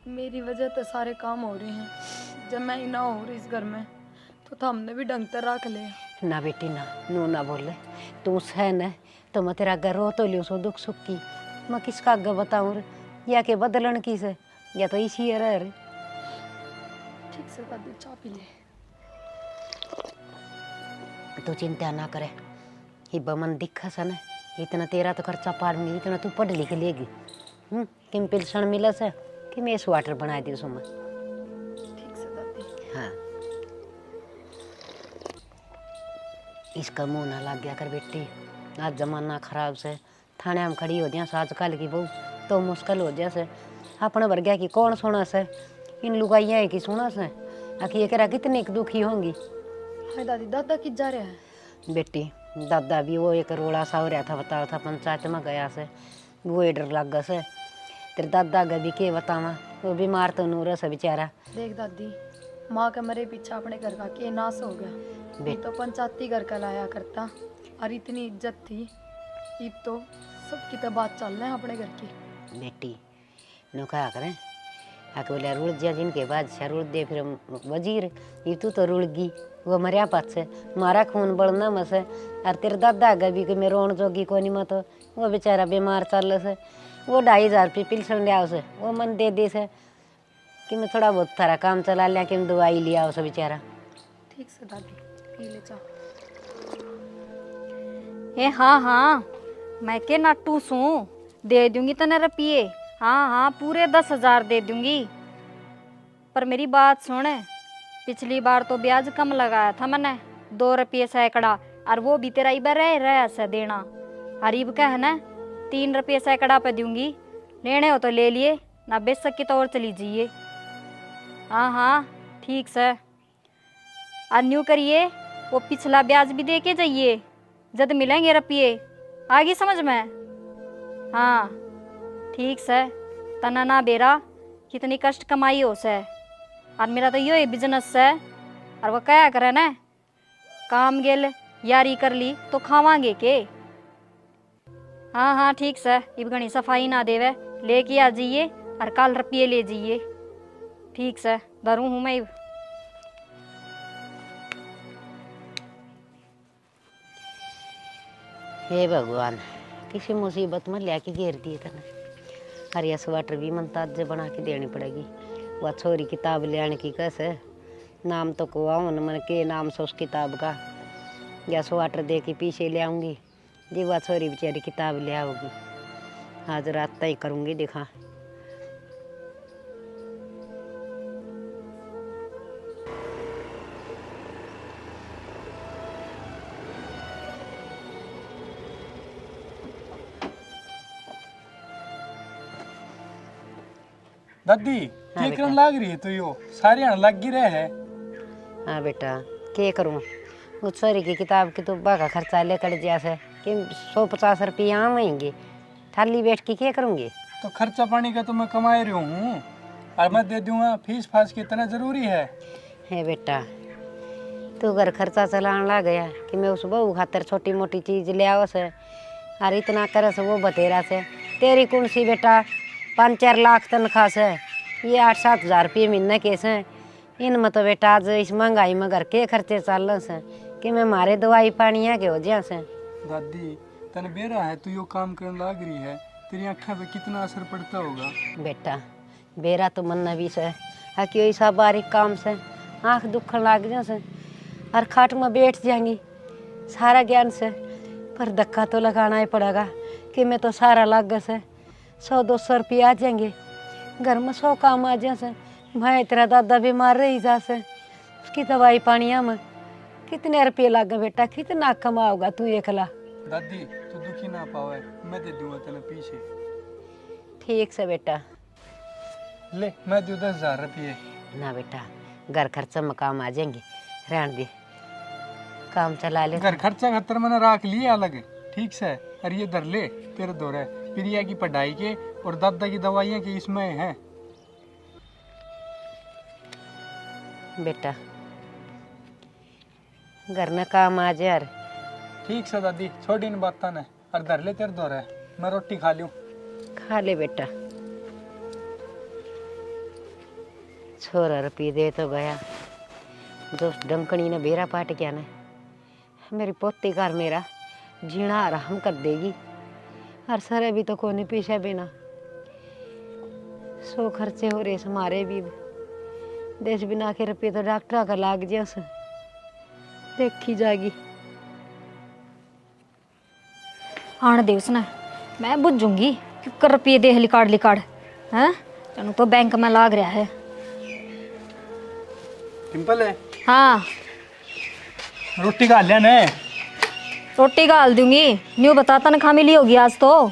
मेरी वजह तो सारे काम हो रहे हैं जब मैं ही ना हो रही इस घर में तो हमने भी ढंग से रख ले। ना बेटी ना नू ना बोले तू सहन है तो मैं तेरा अगर रो तो लियो सो दुख सुख की मैं किसका अग बताऊँ रे या के बदलन की से या तो इसी है रे। ठीक से दादी चाय पी ले। तू चिंता ना करे ही बमन दिखा सा न इतना तेरा तो खर्चा पालूंगी इतना तू पढ़ लिख लेगी किम पिलसन मिला से कि मैं इस वाटर बना दी सुमा। ठीक से दादी। हाँ इसका मुंह ना लग गया कर बेटी आज जमाना खराब से थाने में खड़ी हो दिया आजकल की बहू तो मुश्किल हो जाए से अपने वर्ग्या की कौन सुना से इन लुगाइया है कि सुना से आखिर ये करा कितनी दुखी होंगी। हाँ दादी दादा किस जा रहे हैं? बेटी दादा भी वो एक रोड़ा सा हो रहा था बताओ था पंचायत में गया से वो डर लग गया से तेरे दादा का भी के बतावा वो बीमार तो नूर से बेचारा। देख दादी माँ के मरे पीछे अपने घर का के नाश हो गया ये तो पंचायती घर का लाया करता और इतनी इज्जत थी अब तो सबकी तो बात चल रहा है अपने घर की। बेटी नो कहा करें आके बोले रुड़ जा जिनके बाद रुड़ दे फिर वजीर ये तो रुड़ गई वो मरिया पात से मारा खून बढ़ना मसे और तेरे दादा का भी कि मैं रोन जोगी को नहीं मत वो बेचारा बीमार चल से वो 2,500 रुपये पिलसन लिया उसे वो मन दे दी से कि मैं थोड़ा बहुत थारा काम चला लिया कि मैं दवाई लिया उसे बेचारा। ठीक से दादी पी ले चाय। ए हाँ मैं के नट्टू सू दे दूंगी तने रुपये हाँ पूरे 10,000 दे दूंगी पर मेरी बात सुन पिछली बार तो ब्याज कम लगाया था मैंने 2 रुपये सैकड़ा और वो भी तेरा इबर रह से देना हरीब का है ना 3 रुपये सैकड़ा पे दूंगी लेने हो तो ले लिए ना बेच सकी तो और चली जाइए। हाँ ठीक से और न्यू करिए वो पिछला ब्याज भी दे के जाइए जब मिलेंगे रुपये आगे समझ में। हाँ ठीक से तना ना बेरा कितनी कष्ट कमाई हो से और मेरा तो यो बिजनेस है और वो क्या करे ना काम गेल यारी कर ली तो खावांगे के। हाँ हाँ ठीक से, इब घनी सफाई ना देवे, लेके आ जाइए और कल रुपये ले जाइए। ठीक से धरू हूँ मैं। हे भगवान, किसी मुसीबत में लेके घेर दिए थे ना। अरे यह स्वेटर भी मन ताज बना के देनी पड़ेगी। वह छोरी किताब ले आने की कैसे, नाम तो को आऊँ मन के नाम से उस किताब का, या स्वेटर दे के पीछे ले आऊँगी जी। वह छोरी बेचारी किताब ले आओगी। आज रात तय करूँगी दिखा। दादी हाँ क्या करने लाग रही है? तो यो सारे यहाँ लग गिरे है। हाँ बेटा, क्या करूँ? उस छोरी की किताब की तो का खर्चा लेकर जैसे कि 150 रुपये आम आएंगे। थाली बैठ के क्या करूँगी? तो खर्चा पानी का तो मैं कमा रही हूँ और मैं दे दूंगा। फीस फास कितना जरूरी है? है बेटा, तू घर खर्चा चलाने लग गया कि मैं उस बहू खातर छोटी मोटी चीज़ ले आओ से, और इतना करे से वो बतेरा से। तेरी कौन सी बेटा 5-4 लाख तनख्वाह से, ये 8-7 हज़ार रुपये महीने के से। इनमें तो बेटा आज इस महंगाई में घर के खर्चे चल रहे से कि मैं मारे दवाई पानी है के हो जा से। दादी तन बेरा है, तू यो काम करने लाग रही है, तेरी आँखों पे कितना असर पड़ता होगा? बेटा बेरा तो मन भी से है कि ऐसा बारीक काम से आँख दुखन लाग जा से, और खाट में बैठ जाएंगी सारा ज्ञान से। पर धक्का तो लगाना ही पड़ेगा कि मैं तो सारा लाग से 100-200 रुपये आ जाएंगे। घर में 100 काम आ जा से। भाई तेरा दादा बीमार रही जा से, उसकी दवाई पानिया में कितने रुपये लागे बेटा, कितना कमाओगा तू एकला? दादी तू दुखी ना पावे, मैं दे दूंगा तेने पीछे। ठीक से बेटा। ले मैं दूँ 10,000 रुपये। ना बेटा, घर खर्चा में काम आ जाएंगे, रहने दे, काम चला ले। घर खर्चा खतर मैंने राख लिया अलग, ठीक से। और ये धर ले तेरे दो है, प्रिया की पढ़ाई के और दादा की दवाइयाँ की इसमें है। बेटा घर में काम आ जाए यार। ठीक से दादी, छोड़ी इन बात ने, और धर ले तेरे दो है, मैं रोटी खा लूँ। खा ले बेटा। छोरा रुपये दे तो गया, दोस्त डंकनी ने बेरा पाट क्या ने। मेरी पोती घर मेरा जीना आराम कर देगी, और सर अभी तो कोने पीछे बिना 100 खर्चे हो रहे हमारे भी। देश बिना के रुपये तो डॉक्टर का लाग जैसे देखी जाएगी। आने दे उसने, मैं बुझूंगी क्यों रुपये दे लिकाड़ हैं। तेनू तो बैंक में लाग रहा है। सिंपल है। हाँ रोटी खा लिया ने? रोटी गाल दूंगी। न्यू बता तनख्वाह मिली होगी आज तो?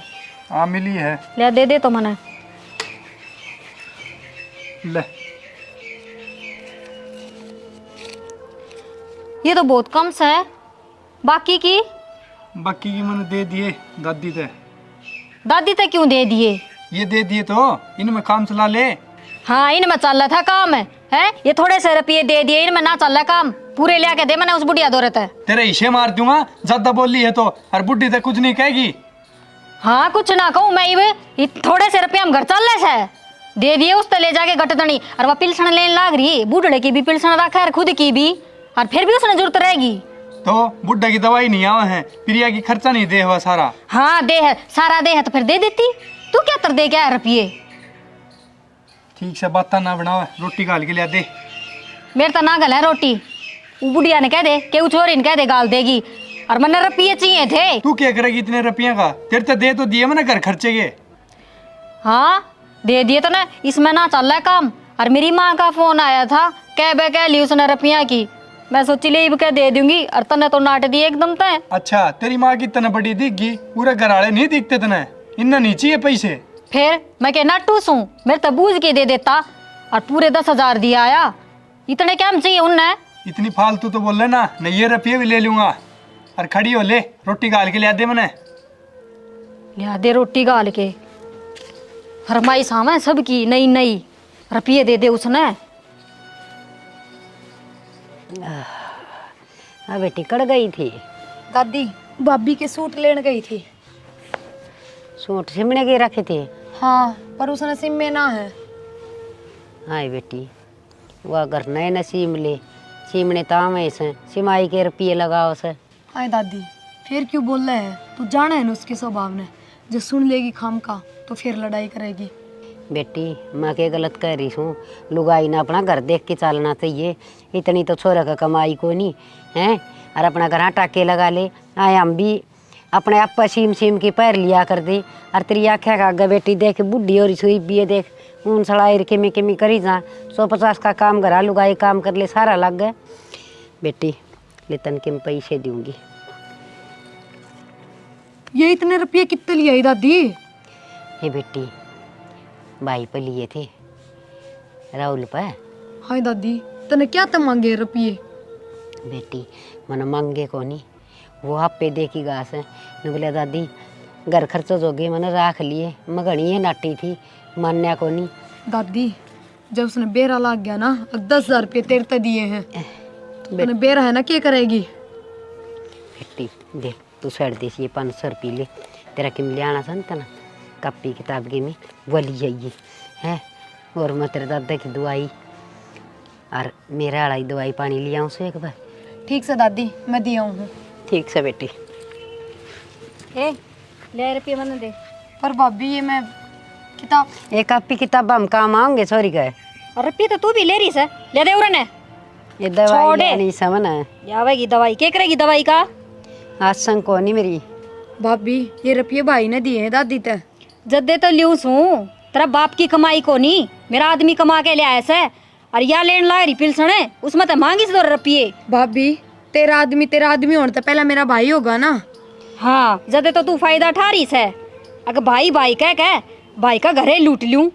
हाँ मिली है। ले दे तो मने। ले ये तो बहुत कम से है। बाकी की मैंने दे दिए दादी ते। दादी ते क्यों दे दिए? ये दे दिए तो इनमें काम चला ले। हाँ इनमें चल रहा था काम है ये थोड़े से रुपये दे दिए, इनमें ना चल रहा काम। पूरे लिया के दे मैंने उस बुढ़िया दो रहता है। तेरे हिस्से मार दूंगा, ज्यादा बोली है तो। और बुढ़ी तक कुछ नहीं कहेगी। हाँ कुछ ना कहूँ मैं, ये थोड़े से रुपये हम घर चल रहे से दे दिए उस ले जाके गटतनी। और वह पिलसन लेने लाग रही, बूढ़े की भी पिलसन रखा है, खुद की भी, और फिर भी उसने जरूरत रहेगी। तो बुढ़ा की दवाई नहीं आवा है, प्रिया की खर्चा नहीं दे हुआ सारा। हाँ दे है, सारा दे है तो फिर दे देती। तू क्या तर दे क्या है रुपये? ठीक से बात ना बनाओ, रोटी गाल के लिया दे। मेरे तो ना गल है रोटी। वो बुढ़िया ने कह दे कि छोरी ने कह दे गाल देगी, और मैंने रुपये चाहिए थे। तू क्या करेगी इतने रुपये का? तेरे तो दे तो दिए मैंने घर खर्चे के। हाँ दे दिए तो ना, इसमें ना चल रहा है काम। और मेरी माँ का फोन आया था, कह ली उसने रुपया की। मैं सोची ले कह दे दूंगी, और तने तो नाट दिए एकदम तय। अच्छा तेरी माँ की तना बड़ी दिखगी, पूरे घर वाले नहीं दिखते तने, इन्ना नहीं चाहिए पैसे। फिर मैं क्या नटूस हूँ? मेरे तो बूझ के दे देता, और पूरे 10,000 दिया आया। इतने क्या चाहिए उनने? इतनी फालतू तो बोल लेना, नहीं ये रुपये भी ले लूंगा। और खड़ी हो ले, रोटी गाल के लिया दे मैंने। लिया दे रोटी गाल के। फरमाइश हाँ सबकी नई नई, रुपये दे दे उसने। हाँ बेटी कड़ गई थी। दादी भाभी के सूट लेने गई थी। सूट सिमने के रखे थे। हाँ पर उसने सिम में ना है। हाँ बेटी वह घर नए न सीम ले सीमने तामे से सिमाई के रुपये लगाओ से। हाय दादी फिर क्यों बोल रहे हैं? तू जाना है ना उसके स्वभाव ने, जो सुन लेगी खाम का तो फिर लड़ाई करेगी। बेटी मैं के गलत कह रही हूँ, लुगाई ना अपना घर देख के चलना चाहिए। इतनी तो छोरा का कमाई को नहीं है, और अपना घर टाके लगा ले। आए हम भी अपने आप पर सीम सीम के पैर लिया कर दे। और तेरी आख्या का आगे बेटी देख बुढ़ी और सुई भी देख ऊन सड़ाई किमी किमी करी जा 150 का काम करा लुगाई काम कर ले सारा लग गए। बेटी ले तन के मैं पैसे दूंगी। ये इतने रुपये कितने लिए आई दादी? ये बेटी भाई पे लिए थे राहुल पे। हाय दादी तने क्या तो मांगे रुपये? बेटी मन मांगे को नहीं, वो आप पे देखी घास है न बोले दादी घर खर्चो जोगे मैंने राख लिए। मैं घनी नाटी थी मान्या को नहीं। दादी जब उसने बेरा लाग गया ना 10,000 रुपये तेरे ते दिए हैं, तो मैंने बेरा है ना क्या करेगी? बेटी देख तू सड़ दे ये 500 रुपये ले तेरा किम ले आना संत ना कॉपी किताब के में वली जाइए है। और मैं तेरे दादा की दवाई और मेरा वाला दवाई पानी ले आऊँ से एक बार। ठीक से दादी मैं दिया हूँ। ठीक से बेटी। ए ले रुपये मैंने दे। पर भाभी ये मैं किताब एक कॉपी किताब हम काम आऊंगे सॉरी गए। और रुपये तो तू भी ले रही से, ले दे उन्हें। ये दवाई छोड़ दे। नहीं समझ है ये आवेगी दवाई, क्या करेगी दवाई का? आज संग को नहीं मेरी। भाभी ये रुपये भाई ने दिए हैं दादी ते। जद्दे तो लियूं हूँ, तेरा बाप की कमाई को नहीं, मेरा आदमी कमा के ले आया से। और या लेन ला रही पिलसण है उसमें तो मांगी से 2 रुपये। भाभी तेरा आदमी होने तो पहला मेरा भाई होगा ना। हाँ जदे तो तू फायदा ठा रही से। अगर भाई भाई कह भाई का घरे लूट लूं।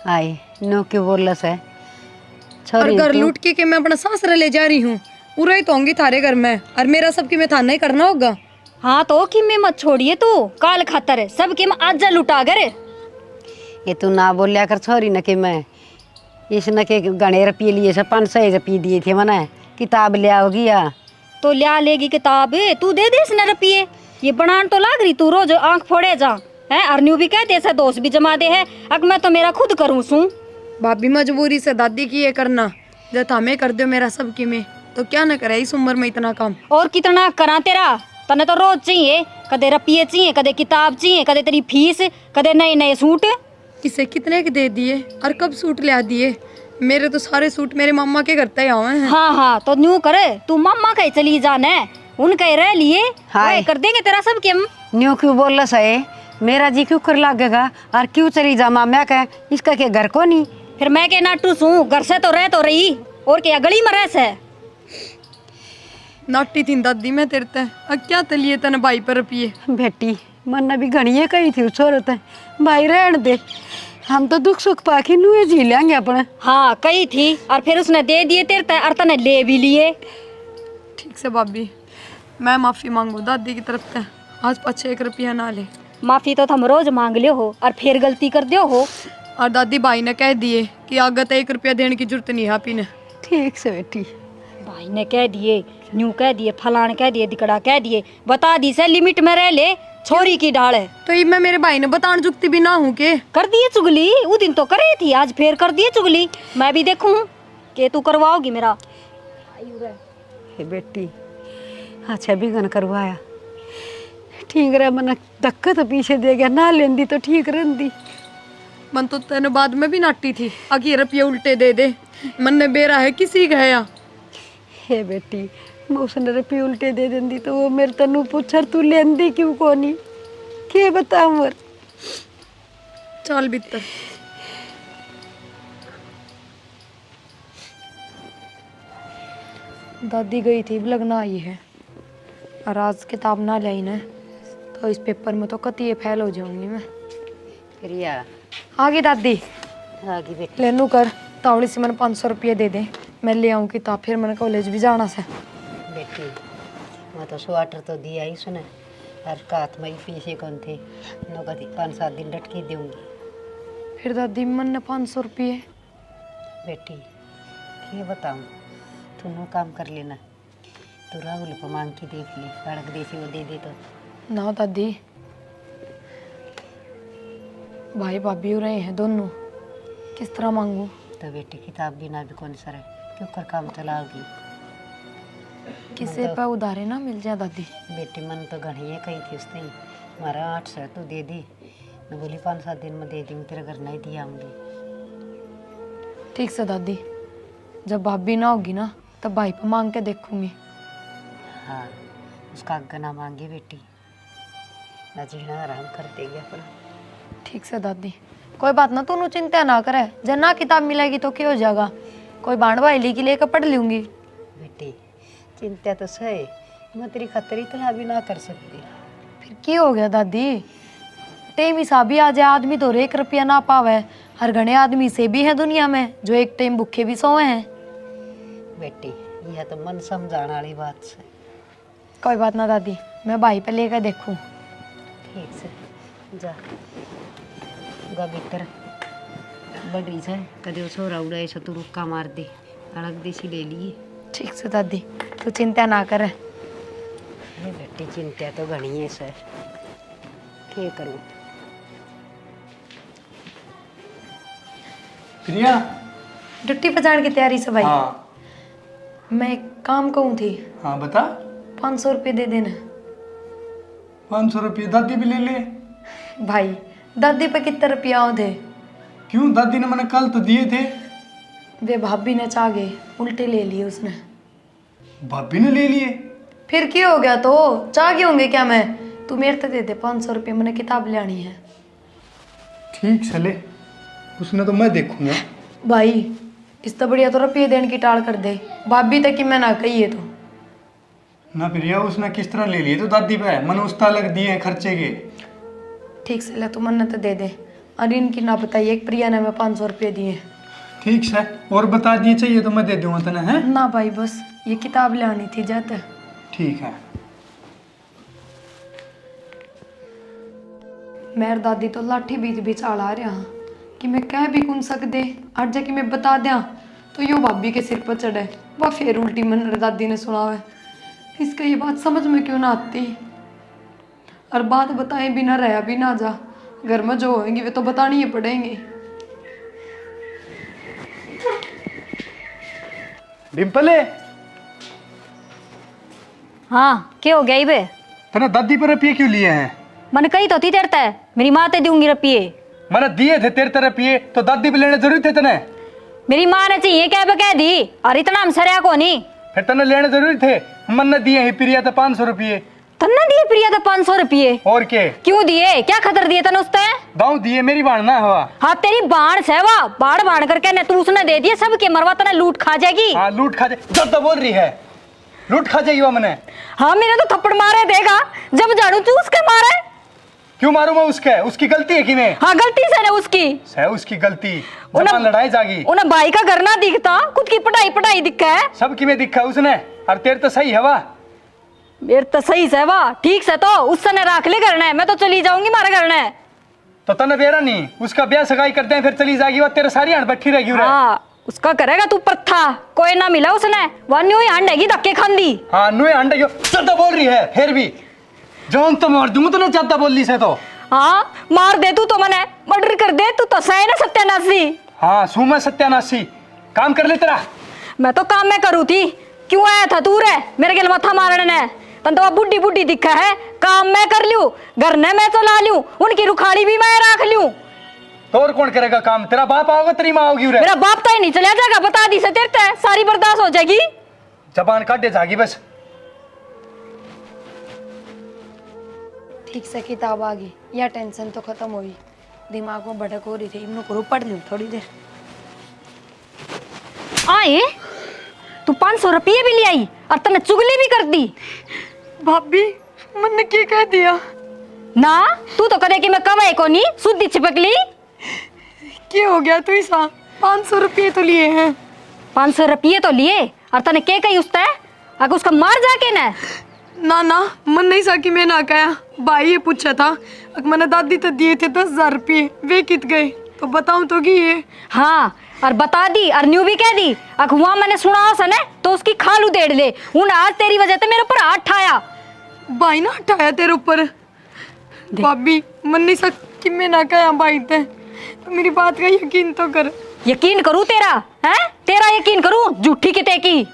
आए नो क्यों बोलस है और छोरी घर तू। लूट के मैं अपना सासरा ले जा रही हूँ, पूरा ही तो होंगी थारे घर में, और मेरा सबकी में थाना ही करना होगा। हाँ तो किम्मे मत छोड़िए तू, काल खातर सबके में आज जा लुटा कर। ये तू ना बोलिया कर छोरी न कि मैं इसने के गणे रुपये लिए से 500 रुपये दिए थे मना किताब ले आओगी या तो लिया लेगी किताब, तू दे दे इसने रुपये। ये बनान तो लाग रही तू रोज आंख फोड़े जा है। अरन्यू भी कहते ऐसा दोस्त भी जमा दे है। अगर मैं तो मेरा खुद करूँ सू। भाभी मजबूरी से दादी की ये करना, जब हमें कर दो मेरा सबकी में तो क्या न करे इस उम्र में इतना काम। और कितना करा तेरा, तने तो रोज चाहिए, कदे रुपये चाहिए, कदे किताब चाहिए, कदे तेरी फीस, कदे नए नए सूट। इसे कितने के दे दिए और कब सूट ले दिए? मेरे तो सारे सूट मेरे मामा के घर तय आए हैं। हाँ हाँ तो न्यू करे तू मामा कहीं चली जाना है, उनके रह लिए हाय। कर देंगे तेरा सब के। न्यू क्यों बोलस है? मेरा जी क्यों कर लागेगा और क्यों चली जा माम्या कह इसका के घर को नहीं। फिर मैं के नाटू सू, घर से तो रह तो रही और क्या गली में रह से। नाटी थी दादी मैं तेरे ते, अब क्या तलिए तने भाई पर रुपये? बेटी मन भी घनी कही थी छोरत है भाई रहन दे, हम तो दुख सुख पाके नुए जी लेंगे अपने। हाँ कही थी और फिर उसने दे दिए तेरे ते और तने ले भी लिए। ठीक से भाभी मैं माफी मांगू दादी की तरफ से, आज पाछे 1 रुपया ना ले। माफी तो तुम रोज मांग लियो हो और फिर गलती कर दियो हो। और दादी भाई ने कह दिए कि आगे तो 1 रुपया देने की जरूरत नहीं है आपी ने। ठीक से बेटी। भाई ने कह दिए, न्यू कह दिए, फलान कह दिए, दिकड़ा कह दिए, बता दी से लिमिट में रह ले, छोरी की डाल है। तो ये मैं मेरे भाई ने बताने जुकती भी ना हूँ के? कर दिए चुगली, वो दिन तो करे थी, आज फिर कर दिए चुगली। मैं भी देखूं कि तू करवाओगी मेरा। हे बेटी अच्छा भी गन करवाया ठीक रहा, मन धक्का तो पीछे दे गया ना लेंदी तो ठीक रहती। मन तो तेने बाद में भी नाटी थी आगे रुपये उल्टे दे दे, मन ने बेरा है किसी गया। हे बेटी मैं उसने रुपये उल्टे दे देंदी तो वो मेरे तनु पूछर तू लेंदी क्यों कोनी के बता मोर। चल भीतर। दादी गई थी लगना आई है, और आज किताब ना लाई ना तो इस पेपर में तो कती फेल हो जाऊंगी मैं। प्रिया आगे दादी आगे बेटी। लेनू कर तावड़ी से मैंने 500 रुपये दे दे, मैं ले आऊँ किताब, फिर मैंने कॉलेज भी जाना से। बेटी मैं तो स्वेटर तो दिया ही सुने और कात में पीछे कौन थे नो कभी 5-7 दिन डटकी दूंगी। फिर दादी मन ने 500 रुपये। बेटी ये बताऊँ तू नो काम कर लेना तू राहुल को मांग के देख ले, सड़क देसी वो दे दे तो। ना दादी, भाई भाभी हो रहे हैं दोनों, किस तरह मांगू? तो बेटी किताब बिना भी कौन सर क्यों कर काम चलाओगी? किसे पे उधारे ना मिल जाए दादी। बेटी मन तो घनी है कही थी उसने, हमारा 800 तू दे दी। मैं बोली 5-7 दिन में दे दूँगी, तेरे घर नहीं दिया आऊँगी। ठीक से दादी, जब भाभी ना होगी ना तब भाई पे मांग के देखूंगी। हाँ, उसका आज्ञा ना मांगे बेटी, ना जीना आराम कर देगी अपना। ठीक से दादी, कोई बात ना, तू चिंता ना करे, जब ना किताब मिलेगी तो क्या हो जाएगा, कोई बाण भाई ली की लेकर पढ़ लूंगी। बेटी चिंता तो सही, मैं तेरी खतरी इतना भी ना कर सकती। फिर क्या हो गया दादी, टाइम हिसाब ही आ जाए, आदमी तो 1 रुपया ना पावे, हर घने आदमी से भी है दुनिया में जो एक टाइम भूखे भी सोए हैं। बेटी यह तो मन समझाने वाली बात से। कोई बात ना दादी, मैं भाई पे लेकर देखूं। ठीक से जा गा भीतर बड़ी से कदे वो छोरा उड़ाए सो तू रुक्का मार दे, अलग देसी ले लिए। ठीक से दादी, तू चिंता ना करे। अरे बेटी चिंता तो घनी है सर, क्या करूँ? प्रिया। ड्यूटी पे जाने की तैयारी से भाई। हाँ मैं एक काम कहूँ थी, हाँ बता। 500 रुपये दे देना। 500 रुपये दादी भी ले ले। भाई दादी पे कितने रुपया आओ थे? क्यों, दादी ने मैंने कल तो दिए थे। वे भाभी ने चाह गए, उल्टे ले लिए उसने। भाभी ने ले लिए? फिर क्या हो गया, तो चाह गए होंगे क्या? मैं तू मेरे तो दे दे 500 रुपये, मैंने किताब ले आनी है। ठीक चले, उसने तो मैं देखूंगा। भाई इस तो बढ़िया तो रुपये देने की टाल कर दे, भाभी तक कि मैं ना कही है तो। ना प्रिया, उसने किस तरह ले लिए तो दादी पे, मैंने उस अलग दिए हैं खर्चे के। ठीक से ले, तू मन तो दे दे, और इनकी ना बताइए, एक प्रिया ने मैं 500 रुपये दिए। ठीक है, और बता दिए चाहिए तो मैं दे दूंगा तने, हैं? ना भाई बस ये किताब ले आनी थी, जाते। ठीक है। मेरे दादी तो लाठी बीच बीच आला रहा कि मैं कह भी कौन सकदे, आज जाके मैं बता दिया तो यूँ भाभी के सिर पर चढ़े, वह फिर उल्टी मन दादी ने सुनावे। इसका ये बात समझ में क्यों ना आती, और बात बताए बिना रहा भी ना जा, घर में जो होंगी वे तो बतानी ही पड़ेंगी। डिम्पले, हाँ क्या हो गया बे? तने दादी पर रुपये क्यों लिए हैं? मैंने कही तो थी तेरे ते, मेरी माँ ते दूंगी रुपये। मैंने दिए थे तेरे तरफ रुपये, तो दादी भी लेने जरूरी थे तने? मेरी माँ ने चाहिए क्या कह दी, और इतना हम सरिया को नहीं। फिर तने लेने जरूरी थे, मन ने दिए ही प्रिया तो 500 रुपये। तन्ने दिए प्रिया तो 500 रुपये? और के क्यों दिए, क्या खतर दिए तने उसते? दाऊ दिए, मेरी बाण ना हवा। हाँ तेरी बाण से वाह, बाढ़ बाढ़ करके ने तू उसने दे दिए सबके, मरवा तने लूट खा जाएगी। हाँ लूट खा जाए, जब तो बोल रही है लूट खा जाएगी वो मैंने। हाँ मेरे तो थप्पड़ मारे देगा, जब झाड़ू तू उसके मारे। क्यों मारू मैं उसके, उसकी गलती है कि मैं? हाँ गलती से ने उसकी, है उसकी गलती, जबान लड़ाई जागी। उन्हें भाई का घर ना दिखता, खुद की पढ़ाई पढ़ाई दिखा है। सब की में दिखा उसने, और तेरे तो सही है वाह। मेरे तो सही से वाह, ठीक से तो उससे ने राख ले करना है, मैं तो चली जाऊंगी मारे करना है। तो तने बेरा नहीं, उसका ब्याह सगाई करते हैं फिर चली जाएगी वह, तेरे सारी हंड बैठी रहेगी। हाँ उसका करेगा तू प्रथा, कोई ना मिला उसने, वह न्यू ही हंडेगी धक्के खांदी। हाँ नुए हंडे क्यों ज्यादा बोल रही है, फिर भी जोन तो मार दूंगा तो ना ज्यादा बोल ली से तो। हाँ मार दे तू तो मने, मर्डर कर दे तू तो सही ना सत्यानाशी। हाँ सू मैं सत्यानाशी, काम कर ले तेरा। मैं तो काम में करूँ थी, क्यों आया था तू रे मेरे गल मथा मारने ने? तन तो बुढ़ी बुढ़ी दिखा है, काम मैं कर लूं, घर ने मैं चला लूं, उनकी रुखाड़ी भी मैं रख लूं। तो और कौन करेगा काम, तेरा बाप आओगे तेरी माँ होगी? मेरा बाप तो ही नहीं चला जाएगा, बता दी से तेरे ते, सारी बर्दाश्त हो जाएगी। जबान काटे जागी बस। ठीक से किताब आ गई, यह टेंशन तो खत्म हुई, दिमाग में भटक हो रही थी, इनको करो पढ़ लूँ थोड़ी देर। आए तू 500 रुपये भी ले आई और तने चुगली भी कर दी। भाभी मैंने क्या कह दिया? ना तू तो करे कि मैं कमाई को नहीं, सुद्धी चिपकली। क्या हो गया? तू ऐसा 500 रुपये तो लिए हैं। 500 रुपये तो लिए, और तने के कही उसते, अगर उसका मार जाके ना। ना ना मन नहीं सा कि मैं ना कहा, भाई ये पूछा था, मैंने दादी तो दिए थे 10,000 रुपये, वे कित गए? तो बताऊं तो कि ये हाँ और बता दी और न्यू भी कह दी अखुआ मैंने सुना सने तो उसकी खालू देड़ ले उन आज तेरी वजह से मेरे ऊपर हाथ ठाया। भाई ना हटाया तेरे ऊपर। भाभी मन नहीं सक कि मैं ना कहा भाई ते तो मेरी बात का यकीन तो कर। यकीन करूं तेरा है तेरा यकीन करूं झूठी किते की।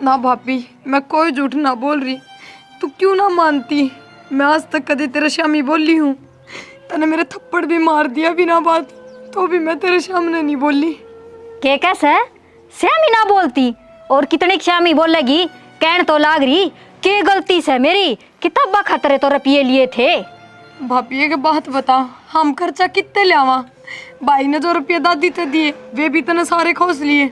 ना भाभी मैं कोई झूठ ना बोल रही, तू क्यों ना मानती। मैं आज तक कदे तेरे शामी बोली हूँ, तने मेरे थप्पड़ भी मार दिया बिना बात, तो भी मैं तेरे सामने नहीं बोली। के कैसे श्यामी ना बोलती और कितनी श्यामी बोलेगी कहन तो लाग रही के गलती से मेरी किताबा खतरे तो रुपये लिए थे। भाभी एक बात बता, हम खर्चा कितने लियावा। भाई ने जो रुपये दादी ते दिए वे भी तने सारे खोस लिए।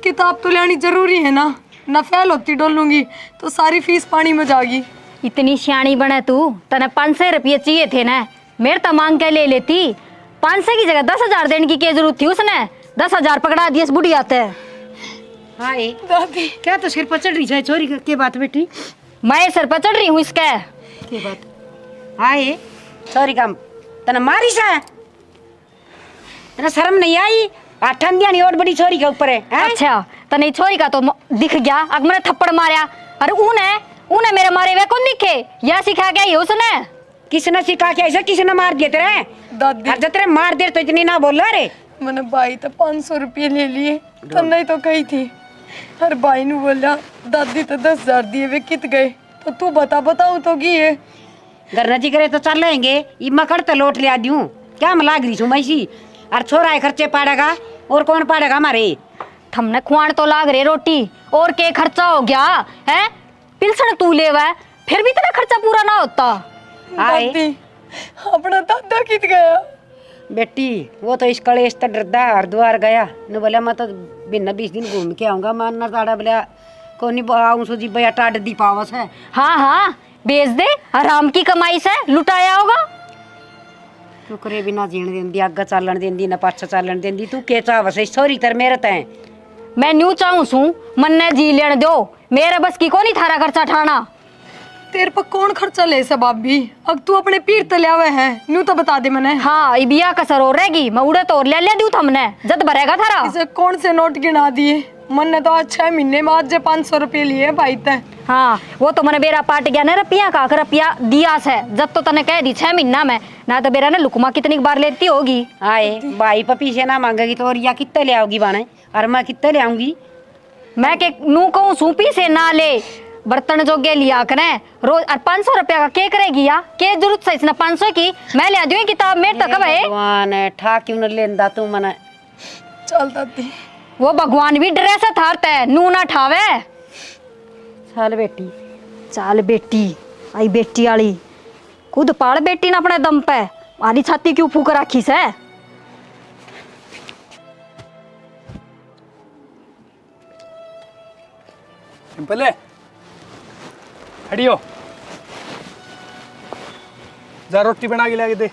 किताब तो लेनी जरूरी है ना फैल होती डोलूंगी तो सारी फीस पानी में जागी। इतनी सियाणी बने तू तने 500 रुपये चाहिए थे ना मेरे तो मांग के ले लेती। 500 की जगह 10,000 देने की क्या जरूरत थी उसने 10,000 पकड़ा दिए इस बुढ़िया ते। हाय दादी क्या तो सिर पर चढ़ रही है चोरी के बात बेटी? मैं सर पर चढ़ रही हूँ इसके के बात? हाय चोरी काम तना मारी सा तना शर्म नहीं आई? आठन दिया नहीं और बड़ी चोरी के ऊपर है। अच्छा तने छोरी का तो दिख गया अब मैंने थप्पड़ मारा अरे ऊने मेरे मारे हुए कौन दिखे यह सिखा गया ये उसने। किसने सिखा के ऐसा किसने मार दिया तेरे? दादी अरे तेरे मार दे तो इतनी ना बोल रे। मैंने भाई तो 500 रुपये ले लिए तो नहीं तो कही थी। हर भाई ने बोला दादी तो 10,000 दिए वे कित गए, तो तू बताऊं तो कि ये घर नजी करे तो चल लेंगे ये मकड़ तो लौट लिया दूं क्या मैं लाग रही छू मैसी। और छोरा है खर्चे पाड़ेगा और कौन पाड़ेगा हमारे? थमने खुआन तो लाग रहे रोटी और के खर्चा हो गया है पिलसन तू ले वह फिर भी तेरा खर्चा पूरा ना होता। आए दादी अपना दादा कित गया। बेटी वो तो इस कलेश तक डरदा हरिद्वार गया न बोला मैं तो बिना 20 दिन घूम के आऊंगा मानना ताड़ा बोला को नहीं आऊं सो जी भैया टाट दी पावस है। हाँ बेच दे हराम की कमाई से लुटाया होगा। टुकरे भी ना जीण देंदी अग्गा चालन देंदी ना पाछा चालन देंदी तू के चावस सॉरी तर मेरे तय मैं न्यू चाहूँ सू मन ने जी लेने दो मेरे बस की को नहीं थारा खर्चा ठाना। तेरे पर कौन खर्चा ले सब भाभी, अब तू अपने पीर तले आवे है न्यू तो बता दे मैंने। हाँ बिया कसर हो रहेगी मैं उड़े तो ले दूँ थमने जद भरेगा थारा। इसे कौन से नोट गिना दिए मन ने तो आज 6 महीने में आज 500 रुपये लिए भाई तय। हाँ वो तो मैंने बेरा पाट गया ना रुपया का रुपया दिया से जब तो तने कह दी 6 महीना में ना तो बेरा ने लुकमा कितनी बार लेती होगी। आए भाई पर पीछे ना मांगेगी तो और या कितने ले आओगी बाने और मैं कितने ले आऊंगी? मैं के नू कहूँ सूपी से ना ले बर्तन जोगे लिया करें रोज और 500 रुपया का के करेगी या के जरूरत से इसने 500 की मैं ले दूँ किताब मेरे तक है। भगवान ठा क्यों न लेंदा तू मना चल दादी वो भगवान भी डरे से थारता है नू ना ठावे। चल बेटी चाल बेटी आई बेटी आली खुद पाड़ बेटी ना अपने दम पे आधी छाती क्यों फूक राखी से। पहले खड़ी हो जा रोटी बना के ले दे।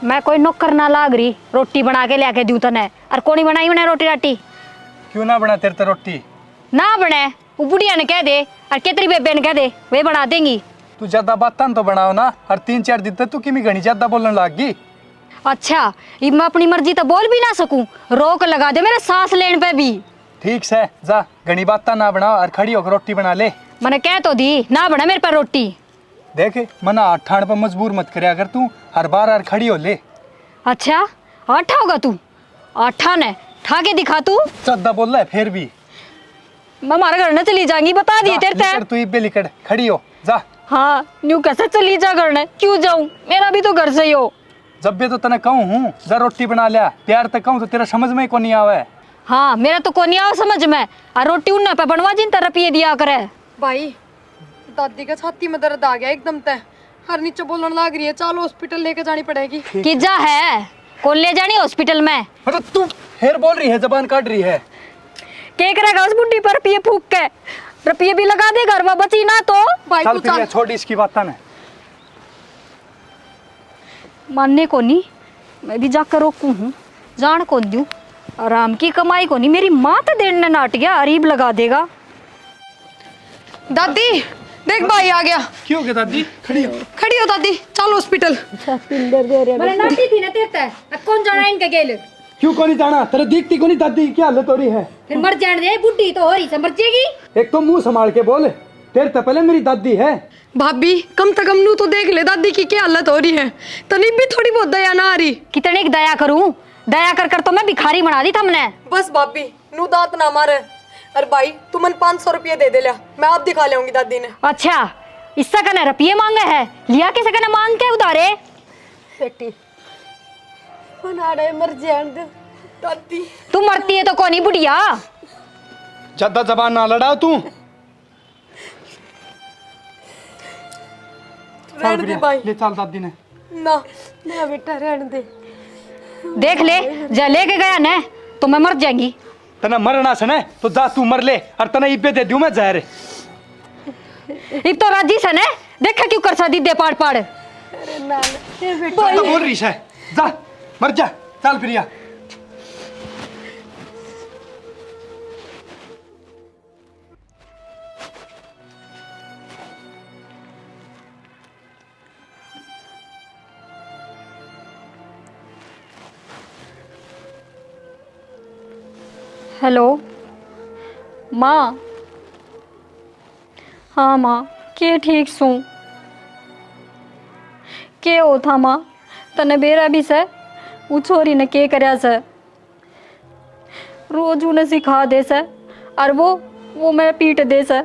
मैं कोई नौकर ना लाग रही रोटी बना के लेके दूं तने और कोनी बनाई मैंने रोटी राटी क्यों ना बना तेरे तो रोटी ना बने वो बुढ़िया ने कह दे और केतरी बेबे ने कह दे वे बना देंगी। तू ज्यादा बात तो बनाओ ना हर 3-4 दिन तक तू किमी घनी ज्यादा बोलने लग गई। अच्छा ये मैं अपनी मर्जी तो बोल भी ना सकूं रोक लगा दे मेरे सांस लेने पे भी। ठीक से जा घनी बात ना बनाओ और खड़ी होकर रोटी बना ले। मैंने कह तो दी ना बना मेरे पर रोटी। देख मना ठाण पर मजबूर मत करया अगर तू हर बार हर खड़ी हो ले। अच्छा आठा होगा तू आठा ने ठा के दिखा तू ज्यादा बोल रहा है फिर भी मैं हमारे घर न चली जाऊंगी बता दिए तेरे लिकड़ तू इबे लिकड़ खड़ी हो जा। हाँ न्यू कैसे चली जा घर ने क्यों जाऊं मेरा भी तो घर से ही हो। जब भी तो तने कहूँ हूँ जा रोटी बना लिया प्यार तक कहूँ तो तेरा समझ में ही को नहीं आवे। हाँ मेरा तो को नहीं आओ समझ में और रोटी उन्ना पे बनवा जिन तरह पिए दिया करे। भाई दादी का छाती में दर्द आ गया एकदम तय हर नीचे बोलने लग रही है चलो हॉस्पिटल लेके जानी पड़ेगी। कि जा है कौन ले जानी हॉस्पिटल में अरे तू फिर बोल रही है जबान काट रही है। के करेगा उस बुढ़ी पर रुपये फूक के रुपये भी लगा दे घर में बची ना तो भाई चल तू फिर चल छोड़ इसकी बात ना मानने को नहीं मैं भी जाकर रोकू हूँ जान कौन दूँ आराम की कमाई को नहीं मेरी माँ तो देने नाट गया अरीब लगा देगा। दादी देख भाई आ गया। क्यों हो गया दादी? खड़ी हो। खड़ी हो दादी, चल हॉस्पिटल। मैंने नाटी थी ना तेरता अब कौन जाना इनके गेल क्यों को नहीं जाना? तेरे दिखती को नहीं दादी की हालत हो रही है? फिर मर जाने दे, बुढ़ी तो हो रही से मर जाएगी। एक तो मुंह संभाल के बोल, तेरे तो पहले मेरी दादी है। भाभी कम से कम नू तो देख ले दादी की क्या हालत हो रही है, तनी भी थोड़ी बहुत दया ना आ रही। कितनी दया करूं, दया कर कर तो मैं भिखारी बना दी तुमने। बस भाभी नू दांत ना मारे। अरे भाई तू मन 500 रुपये दे दे लिया, मैं आप दिखा लेंगी दादी ने। अच्छा इससे कने रुपये मांगे है, लिया किसे कने मांग के उधारे? बेटी बनाड़े मर जान दे दादी। तू मरती है तो कौन ही बुढ़िया। ज्यादा जबान ना लड़ा तू। रहने दे भाई। ले चल दादी ने। ना ना बेटा रहने दे। देख ले जा लेके गया न तो मैं मर जाएंगी। तना मरना से न तो जा तू मर ले, और तना इब्बे दे दूं मैं जहर। इब तो राजी से न देखा क्यों कर सा दीदे पाड़ पाड़। अरे ना ये बेटा तो बोल रही है, जा मर जा, चल प्रिया। हेलो माँ। हाँ माँ के ठीक सू के हो था माँ, तने बेरा भी से वो छोरी ने के करया से, रोज उन्हें सिखा दे से और वो मैं पीट दे से।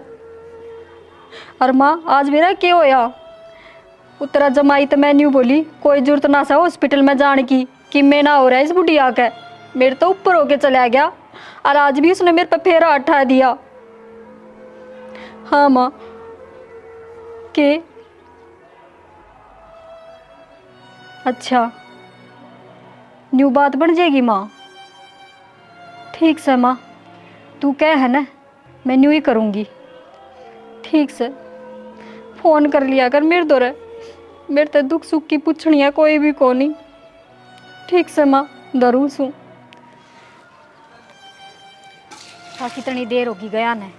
और माँ आज मेरा के होया, उतरा जमाई तो मैं न्यू बोली कोई जरूरत ना सा हॉस्पिटल में जाने की कि मैं ना हो रहा है इस बुढ़िया के, मेरे तो ऊपर होके चला गया और आज भी उसने मेरे पे फेरा उठा दिया। हाँ माँ के अच्छा न्यू बात बन जाएगी माँ। ठीक से माँ तू कह है ना मैं न्यू ही करूँगी। ठीक से फोन कर लिया कर मेरे दो, मेरे तो दुख सुख की पूछनी है कोई भी को नहीं। ठीक से माँ जरूर सू। कितनी देर होगी गया ने,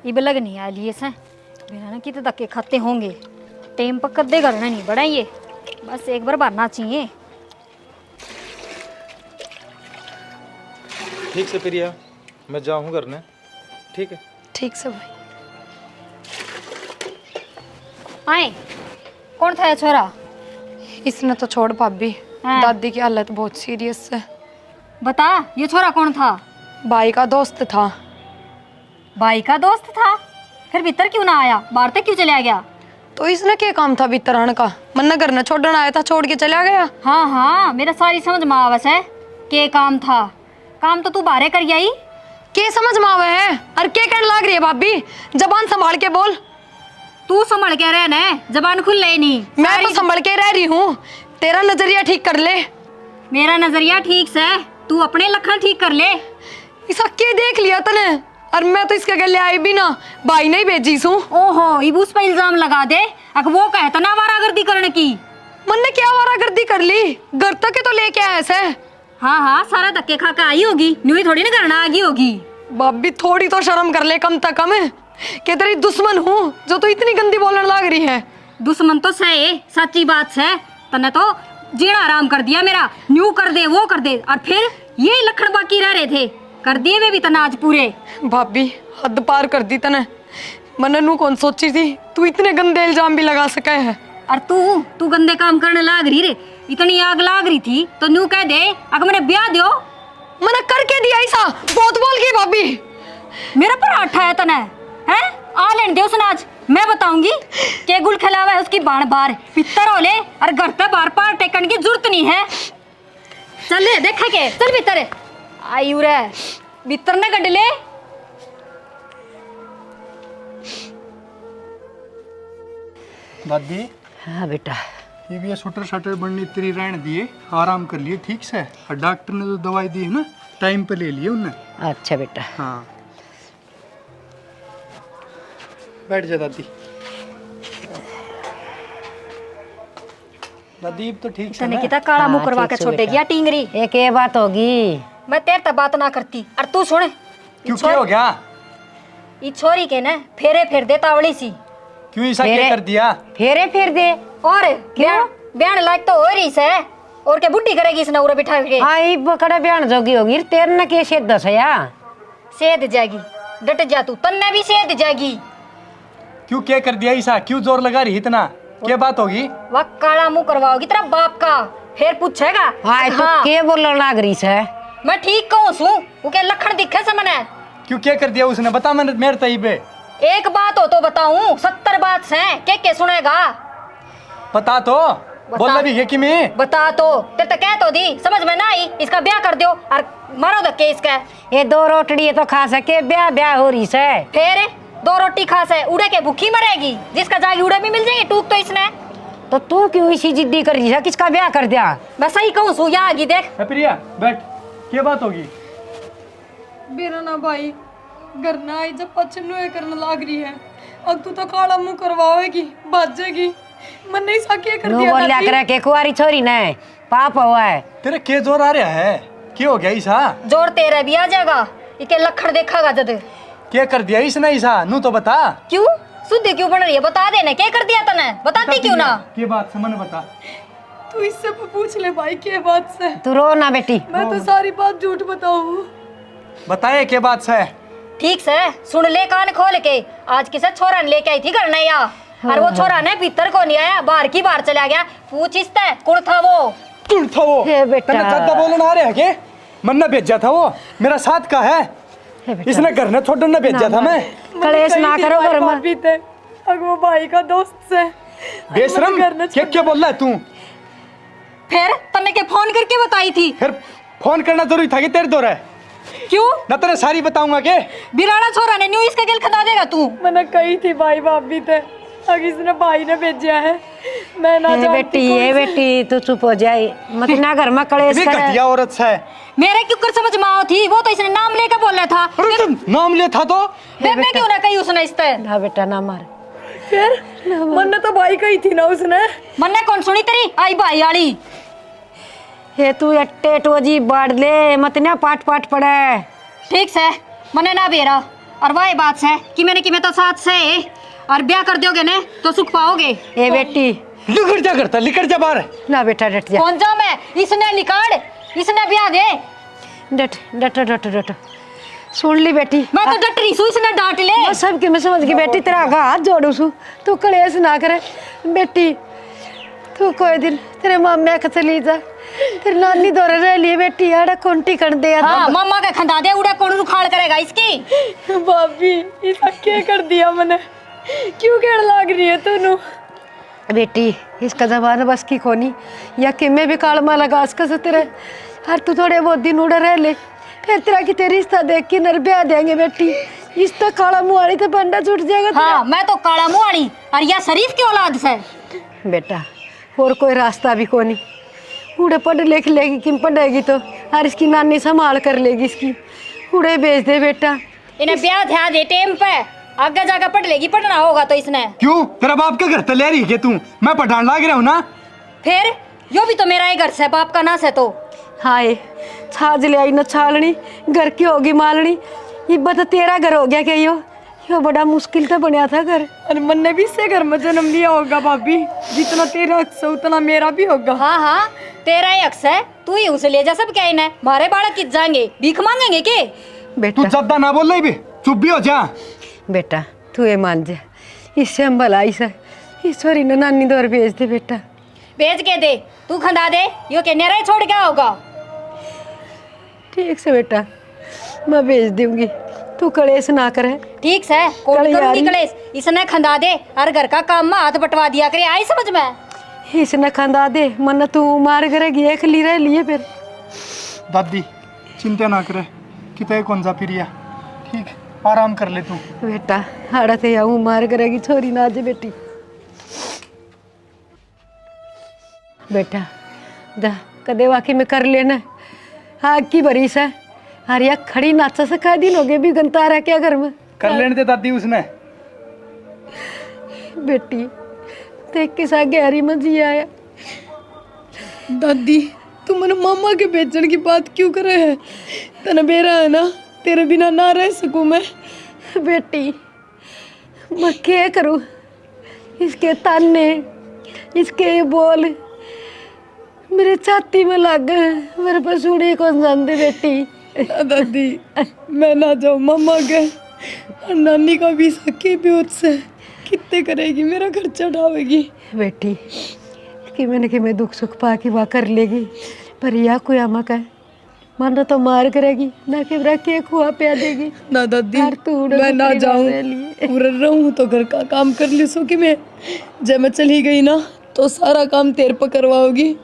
इब लग नहीं आ लिए से बिना ना कितने धक्के खाते होंगे। टाइम पर कद्दे करना नहीं बड़ा ये, बस एक बार भरना चाहिए। ठीक से प्रिया, मैं जाऊँ घर में। ठीक है ठीक से भाई। आए कौन था ये छोरा? इसने तो छोड़ भाभी, हाँ। दादी की हालत बहुत सीरियस है। बता ये छोरा कौन था? भाई का दोस्त था। भाई का दोस्त था? फिर भीतर क्यों ना आया, बाहर तक क्यों चला गया? तो इसने क्या काम था भीतर आने का? मन्ना घर ने छोड़ने आया था, छोड़ के चला गया। हाँ हाँ मेरा सारी समझ में आवस है के काम था। काम तो तू बाहर कर आई। के समझ में आवे है और के कहने लाग रही है भाभी? जबान संभाल के बोल। तू संभल के रह न, जबान खुल ले नहीं। मैं तो संभल के रह रही हूँ, तेरा नजरिया ठीक कर ले। मेरा नजरिया ठीक से, तू अपने लखन ठीक कर ले। इसा के देख लिया तने, और मैं तो इसके गले आई भी ना, भाई नहीं भेजी सू। ओहो इब उस पे इल्जाम लगा दे, अगर वो कहता ना वारागर्दी करने की। मन ने क्या वारागर्दी कर ली, घर तक के तो लेके आया ऐसे। हाँ हाँ सारा धक्के खा के आई होगी, न्यू थोड़ी ना करना आ गई होगी। भाभी थोड़ी तो शर्म कर ले कम तक कम, कि तेरी दुश्मन हूँ जो तो इतनी गंदी बोलने लग रही है। दुश्मन तो सही सच्ची बात है, तने तो जीना आराम कर दिया मेरा। न्यू कर दे वो कर दे, और फिर ये लखन बाकी रह रहे थे, कर दिए वे भी तना आज पूरे। भाभी हद पार कर दी तने, मन नू कौन सोची थी तू इतने गंदे इल्जाम भी लगा सके है। और तू गंदे काम करने लाग रही रे, इतनी आग लाग रही थी तो न्यू कह दे अगर मैंने ब्याह दो। मैंने करके दिया ऐसा, बहुत बोल गई भाभी। मेरा पर आठा है तने हैं, आ लेने दे उसने आज, मैं बताऊंगी के गुल खिलावा है उसकी बाण बार पितर हो ले, और घर पे बार पार टेकन की जरूरत नहीं है। चल ले देख के चल भीतर आई रे, भीतर ने गड ले। दादी हाँ बेटा। ये भी शटर शटर बननी तेरी रहने दिए, आराम कर लिए ठीक से, और डॉक्टर ने जो दवाई दी है ना टाइम पे ले लिए उनने। अच्छा बेटा। हाँ बैठ जा दादी। दादी अब तो ठीक से तने ना? कितना काला मुंह हाँ, करवा के ठीक से छोड़ेगी बेटा। या टिंगरी। एक ये बात होगी। मैं तेरे तक बात ना करती, और तू सुन क्यों क्या हो गया? ई छोरी के ना फेरे फेर दे तावड़ी सी, क्यों ऐसा क्या कर दिया? फेरे फेर दे। और ब्याह लायक तो हो रही से, और क्या बुढ़ी करेगी इसने उरे बिठा के? आई बकड़ा ब्याह जोगी होगी तेरे न के सेध दस या सेध जाएगी, डट जा तू, तन्ने भी सेध जाएगी। क्यों क्या कर दिया ऐसा? क्यों जोर लगा रही इतना? क्या बात होगी? वह काला मुंह करवाओगी तेरा बाप का, फिर पूछेगा। हाय तू के बोलने लाग रही से? मैं ठीक कहूँ सू, वो क्या लखन दिखे से मने? क्यों क्या कर दिया उसने? बता मैंने मेरे तईबे। एक बात हो तो बताऊं, 70 बात से के सुनेगा? बता तो, बोलना भी है कि मैं बता तो, तेरे तो कह तो दी, समझ में ना आई, इसका ब्याह कर दियो और मारो धक्के इसका। ये 2 रोटड़ी तो खा सके, ब्याह ब्याह हो रही से। फिर 2 रोटी खा से उड़े के भूखी मरेगी, जिसका जागी उड़े भी मिल जाएगी। टूक तो इसने। तो तू क्यों इसी जिद्दी कर रही है? किसका ब्याह कर दिया? मैं सही कहूँ सू, यहाँ आगी देख। प्रिया बैठ, क्या बात होगी? मेरा ना भाई घर ना आई जब पछनु करने लाग रही है, अब तू तो काला मुंह करवाएगी, भाजेगी। मन नहीं साकिए कर नो दिया बोलिया करे के कुंवारी छोरी ने पाप हुआ है। तेरे के जोर आ रहा है? क्या हो गया ऐसा? जोर तेरा भी आ जाएगा, इके लखड़ देखागा जद। क्या कर दिया इसने ऐसा? नू तो बता। क्यों शुद्ध क्यों बन रही है? बता देने, क्या कर दिया तने? बताती क्यों ना? क्या बात से मन बता। तू इससे पूछ ले भाई के बात से। तू रो ना बेटी। मैं तो सारी बात झूठ बताऊं। बताए क्या बात से? ठीक से सुन ले कान खोल के। आज किसे छोरा ने लेके आई थी घर नया, और वो छोरा ने भीतर को नहीं आया, बाहर की बाहर चला गया। पूछ इससे कौन था वो? कौन था वो? हे बेटा। तने ज्यादा बोलना आ रहा है के? मन ने भेजा था वो, मेरा साथ का है। इसने घर ने छोड़ने भेजा था मैं। कलेश ना करो घर में। पीते अग वो भाई का दोस्त से बेशरम, क्या क्या बोल रहा है तू? फिर तने के फोन करके बताई थी? फिर फोन करना जरूरी था कि तेरे दौर है? क्यों? ना तेरे सारी बताऊंगा के? बिराना छोरा ने न्यू इसका दिल खदा देगा तू। मैंने कही थी भाई भाभी थे, अगर इसने भाई ने भेजा है, मैं ना ये बेटी, ये बेटी तू चुप हो जाए मत ना घर में कलेश भी करे। घटिया औरत है। मेरे क्यों कर समझ में आओ थी? वो तो इसने नाम लेकर बोला था। अरे तुम नाम ले था तो? बेबे क्यों ना कही उसने इससे? ना बेटा ना मार। फिर मन ने तो भाई कही थी ना उसने। मन ने कौन सुनी तेरी आई भाई वाली? ये तू अट्टे टोजी बाढ़ ले मत ना पाट पाट पड़े। ठीक से मने ना बेरा, और वही बात है कि मैंने कि मैं तो साथ से और ब्याह कर दोगे ने तो सुख पाओगे। ये बेटी लिखट जा करता, लिखट जा बाहर। ना बेटा डट जा। कौन जा मैं? इसने निकाल, इसने ब्याह दे। डट डट डट डट सुन ली बेटी। मैं तो डट रही सू, इसने डांट ले। मैं सबके मैं समझ गई बेटी, तेरा आगा हाथ जोड़ू सू, तू कलेश ना करे बेटी। तू कोई दिन तेरे मामे के चली जा, तेरी नानी दौरे रह लिए बेटी, आड़ा कोंटी कर दे। हाँ मम्मा का खंदा दे, उड़ा कौन उखाड़ करेगा इसकी? भाभी इसका क्या कर दिया मैंने? क्यों कह लाग रही है तू? बेटी इसका जमाना बस की खोनी, या कि मैं भी कालमा लगा इसका से तेरे, हर तू थोड़े बहुत दिन उड़ा रह ले, फिर तेरा की तेरी रिश्ता देख के नर ब्याह देंगे बेटी। इस तो काला मुँह वाली तो बंडा छूट जाएगा। हाँ मैं तो काला मुँह वाली, और यह शरीफ की औलाद से। बेटा और कोई रास्ता भी कोनी, उड़े पढ़ लिख लेगी किम पढ़ेगी तो, और इसकी नानी संभाल कर लेगी इसकी, उड़े भेज दे बेटा। इन्हें ब्याह ध्यान दे टेम पे, आगे जाकर पढ़ लेगी, पढ़ना होगा तो इसने। क्यों? तेरा बाप के घर तले रही है तू? मैं पठान लाग रहा हूँ ना। फिर यो भी तो मेरा ही घर से, बाप का नास है तो। हाय छाज ले आई न छालनी, घर की होगी मालनी, ये बता तेरा घर हो गया क्या? यो बड़ा मुश्किल तो बनया था घर। और मन ने भी इससे घर में जन्म लिया होगा भाभी, जितना तेरा हक है उतना मेरा भी होगा। हाँ हाँ तेरा ही हक है, तू ही उसे ले जा। सब क्या इन्हें मारे बालक कित जाएंगे, भीख मांगेंगे के? तू बेटा ज्यादा ना बोल रही भी, चुप भी हो जा। बेटा तू ये मान जा, इससे हम भलाई से ईश्वरी ने नानी दौर भेज दे बेटा। भेज के दे, तू खंदा दे, यो के नेरा ही छोड़ क्या होगा? ठीक से बेटा मैं भेज दूंगी, तू कलेश ना करे। ठीक है कोट कल करूंगी यारी। कलेश, इसने खंदा दे, हर घर का काम में हाथ बटवा दिया करे। आई समझ में? इसने खंदा दे मन तू मार करेगी, एक ली रह लिए फिर। दादी चिंता ना करे, कितने कौन सा प्रिया, ठीक आराम कर ले तू। बेटा हाड़ा ते आऊँ मार करेगी छोरी ना जे बेटी। बेटा जा कदे वाकई में कर लेना, आग की बरिश है, अरे यार खड़ी नाचा से कई दिन हो गए भी गंता रहा क्या घर में। कर लेने दे दादी उसने। बेटी देख के सा गहरी में जी आया। दादी तू मन मामा के बेचने की बात क्यों करे है? तने बेरा है ना, तेरे बिना ना रह सकूं मैं। बेटी मैं क्या करूँ, इसके ताने, इसके ये बोल मेरे छाती में लग गए। मेरे पर सुनी कौन जानती बेटी। दादी मैं ना जाऊँ मामा के और नानी का भी सखी भी उससे कितने करेगी, मेरा खर्चा उठावेगी। बेटी कि मैंने दुख सुख पा के वहाँ कर लेगी, पर यह कोई आमा का है मानो तो मार करेगी ना कि के खुआ पिया देगी। ना दादी यार तू मैं ना जाऊँ, पूरा रहूँ तो घर का काम कर ली सो कि मैं जब मैं चली गई ना तो सारा काम तेरे पर करवाओगी।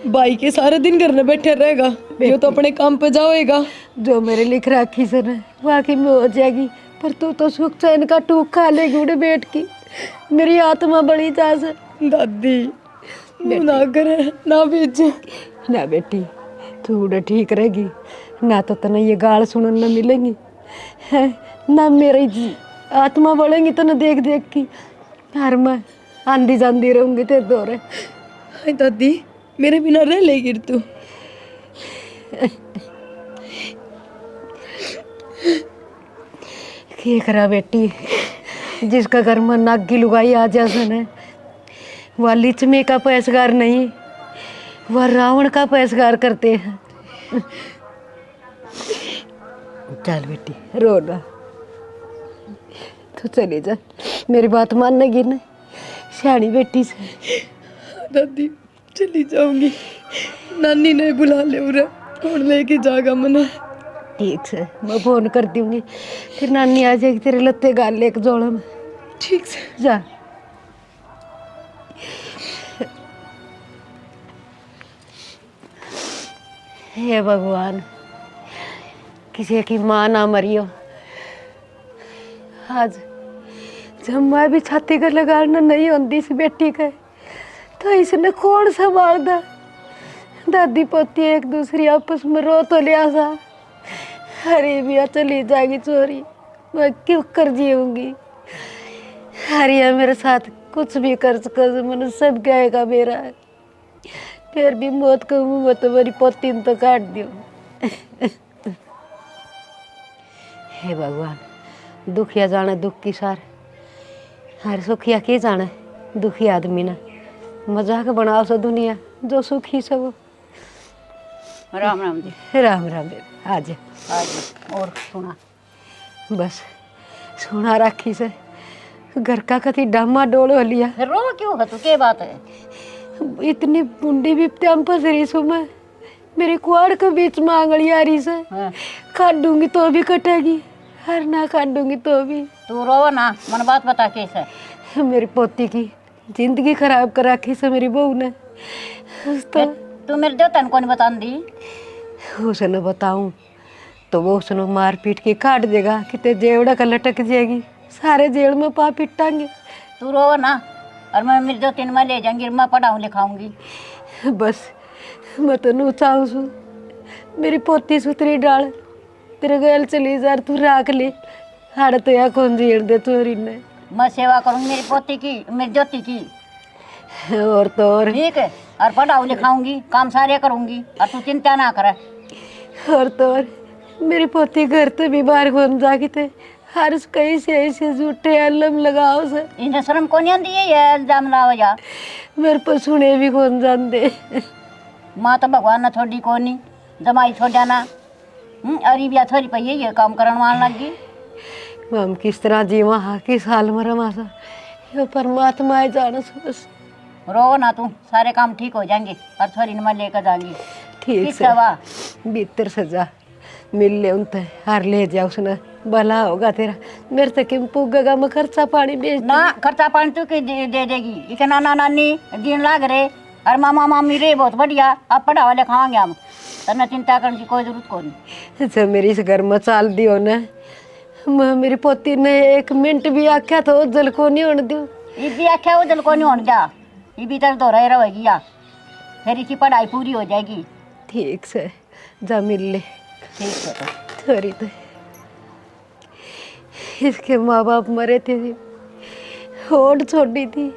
भाई के सारे दिन घर में बैठे रहेगा, ये तो अपने काम पे जाएगा। जो मेरे लिख राखी से ना वाकई में हो जाएगी, पर तू तो सुख चैन का टूक खा लेगी उड़े बैठ की। मेरी आत्मा बड़ी चास है। दादी ना करे ना भेजे ना बेटी तू उड़े ठीक रहेगी ना, तो तना ये गाल सुनने न मिलेंगी है ना, मेरी आत्मा बढ़ेगी तो न देख देख की। हर मैं आंधी जांदी रहूंगी तेरे दौरे। हाय दादी मेरे बिना रह लेगी तू। क्या करा बेटी, जिसका घर में नागी लुगाई आ जा सन वह लिचमी का पैसगार नहीं, वह रावण का पैसगार करते हैं। चल बेटी रो ना, तू चली जा, मेरी बात मानेगी ना सियानी बेटी से। दादी चली जाऊंगी, नानी ने बुला ले उरे और लेके जाएगा मने। ठीक से मैं फोन कर दूंगी, फिर नानी आ जाएगी तेरे लत्ते गाल ले एक जोड़ा में। ठीक से जा। हे भगवान किसी की माँ ना मरियो। आज जब मैं भी छाती का लगाना नहीं होती इस बेटी का, तो इसने कौन संभाल दा। दादी पोती एक दूसरी आपस में रो तो लिया सा, अरे बिया चली जाएगी चोरी, मैं क्यों कर जीऊंगी। हरिया मेरे साथ कुछ भी कर सके मैंने सब गएगा मेरा, फिर भी मौत का मुँह में तो मेरी पोती ने तो काट दियो। हे भगवान दुखिया जाने दुख की सार, हर सुखिया की जाने दुखी आदमी ना। मजाक बनाओ सो दुनिया, जो सुखी सब। राम राम जी। राम राम आज आज और सुना बस सुना राखी से घर का कति डामा डोल हो लिया। रो क्यों है, तू क्या बात है? इतनी बुंडी भी पस रही सो मैं, मेरे कुआड़ के बीच में आंगड़ी आ रही से, काट दूंगी तो भी कटेगी, हर ना काट दूंगी तो भी। तू रो ना, मन बात बता कैसे। मेरी पोती की जिंदगी खराब कर रखी से मेरी बहू ने। तो तू मेरे देवता को नहीं बता दी। उसने बताऊं तो वो उसने मार पीट के काट देगा, कितने जेवड़ा का लटक जाएगी, सारे जेल में पा पिटांगे। तू रो ना, और मैं मेरे दो तीन में ले जाऊंगी, मैं पढ़ाऊँ लिखाऊंगी। बस मैं तो नू चाहूँ सू मेरी पोती सुतरी डाल तेरे गैल चली जा, तू राख ले हाड़ तो या कौन जीड़ दे चोरी ने। मैं सेवा करूंगी मेरी पोती की, मेरी ज्योति की। और तो और ठीक है, और पढ़ाऊँ लिखाऊंगी, काम सारे करूंगी, और तू चिंता ना करे। और तो और मेरी पोती घर तो भी बाहर कौन जागी थे, हर कहीं से ऐसे झूठे अल्लम लगाओ से। इन्हें शर्म कौन आती है ये इल्जाम लाओ जा। मेरे पर सुने भी कौन जानते। माँ तो भगवान ने छोड़ी को नहीं, जमाई छोड़ा ना। अरे बिया थोड़ी पे ये काम करने वाला लगी। हम किस तरह जीवा हा किस हाल में रमा सा, ये परमात्मा है जाना बस। रो ना तू, सारे काम ठीक हो जाएंगे, और छोरी ने मैं लेकर जाऊंगी। ठीक से भीतर से जा मिल ले उनते, हार ले जा उसने, भला होगा तेरा। मेरे से किम पुगेगा, मैं खर्चा पानी बेच ना, खर्चा पानी तू की दे देगी। इके नाना नानी दिन लाग रहे, और मामा मामी रे बहुत बढ़िया, अब पढ़ावा लिखावांगे हम, तन्ने चिंता करने की कोई जरूरत को नहीं। अच्छा मेरी इस घर में चाल दियो ना, मैं मेरी पोती ने एक मिनट भी आख्या तो जल को नहीं होने दूँ। ये भी आख्या वो जल को नहीं होने जा, ये भी तरह दोहराई रहेगी या फिर इसकी पढ़ाई पूरी हो जाएगी। ठीक से जा मिल ले। ठीक है तो थोड़ी तो इसके माँ बाप मरे थे, होड़ छोड़ी थी,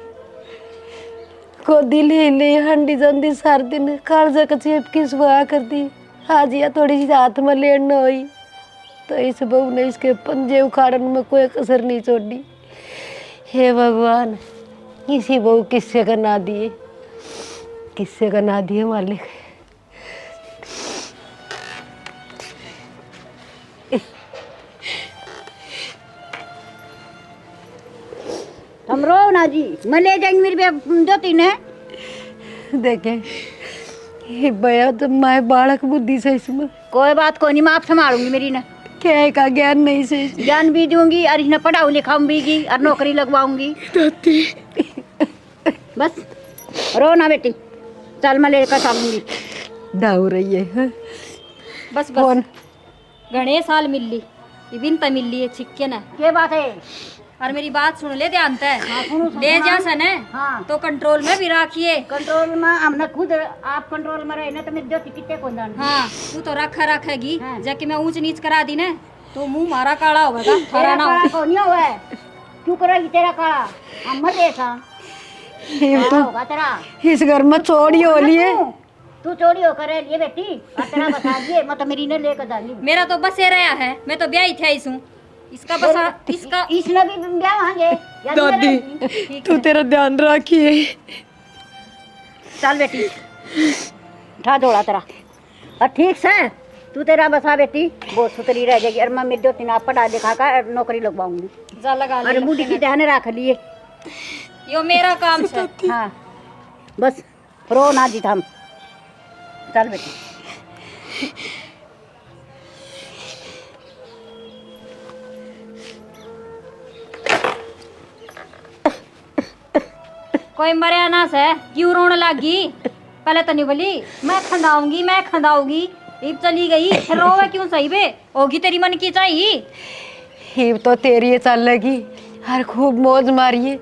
गोदी ले ले हंडी जंदी सार दिन कालजा का चेप की सुहा कर दी। आज या थोड़ी सी हाथ में लेन न हुई तो इस बहू ने इसके पंजे उखाड़न में कोई कसर नहीं छोड़ी। हे भगवान इसी बहू किससे करना दिए, किससे करना दिए मालिक। हम रो ना जी, मैं ले जाएंगी मेरी दो तीन है। देखे ये भैया तो मैं बालक बुद्धि से इसमें कोई बात को नहीं, मैं आप संभालूंगी मेरी ना। क्या का ज्ञान नहीं से ज्ञान भी दूंगी और इन्हें पढ़ाऊ लिखाऊंगी और नौकरी लगवाऊंगी। बस रो ना बेटी, चल मैं लेकर आऊंगी। डाउ रही है हाँ? बस बस घणे साल मिल ली, इबिन त मिल ली है छिक्के ना। क्या बात है? और मेरी बात सुन ले ध्यान से, ले जा सन है हाँ। तो कंट्रोल में भी रखिए। कंट्रोल में हमने खुद, आप कंट्रोल में रहे ना तो मेरी दो कितने को जान। हाँ तू तो रखेगी हाँ। जाके मैं ऊंच नीच करा दी ना तो मुंह मारा काला होगा तेरा थारा ना काला को नहीं हुआ है, क्यों करेगी तेरा काला? हम मत ऐसा काला होगा तेरा। इस घर में चोरी हो रही है। तू चोरी होकर रह लिए बेटी, और तेरा बता दिए मैं तो मेरी ने लेकर जानी। मेरा तो बस ये रहा है, मैं तो ब्याह थे इसू इसका बसा इसका इसने भी ब्याह होंगे। दादी तू तेरा ध्यान रखिए। चल बेटी, उठा दौड़ा तेरा और ठीक से तू तेरा बसा बेटी, बहुत सुतरी रह जाएगी। और मैं मेरी दो तीन आप पढ़ा लिखा कर नौकरी लगवाऊंगी। जा लगा ले अरे मुझे की ध्यान रख लिए। यो मेरा काम है। हाँ बस रो ना जी हम। चल बेटी। कोई मरे ना से क्यों रोने लगी? पहले तो नहीं बोली मैं खंदाऊंगी, इब चली गई फिर रोवे क्यों? सही बे होगी तेरी मन की चाहिए। हिब तो तेरी है चल लगी, हर खूब मौज मारिए,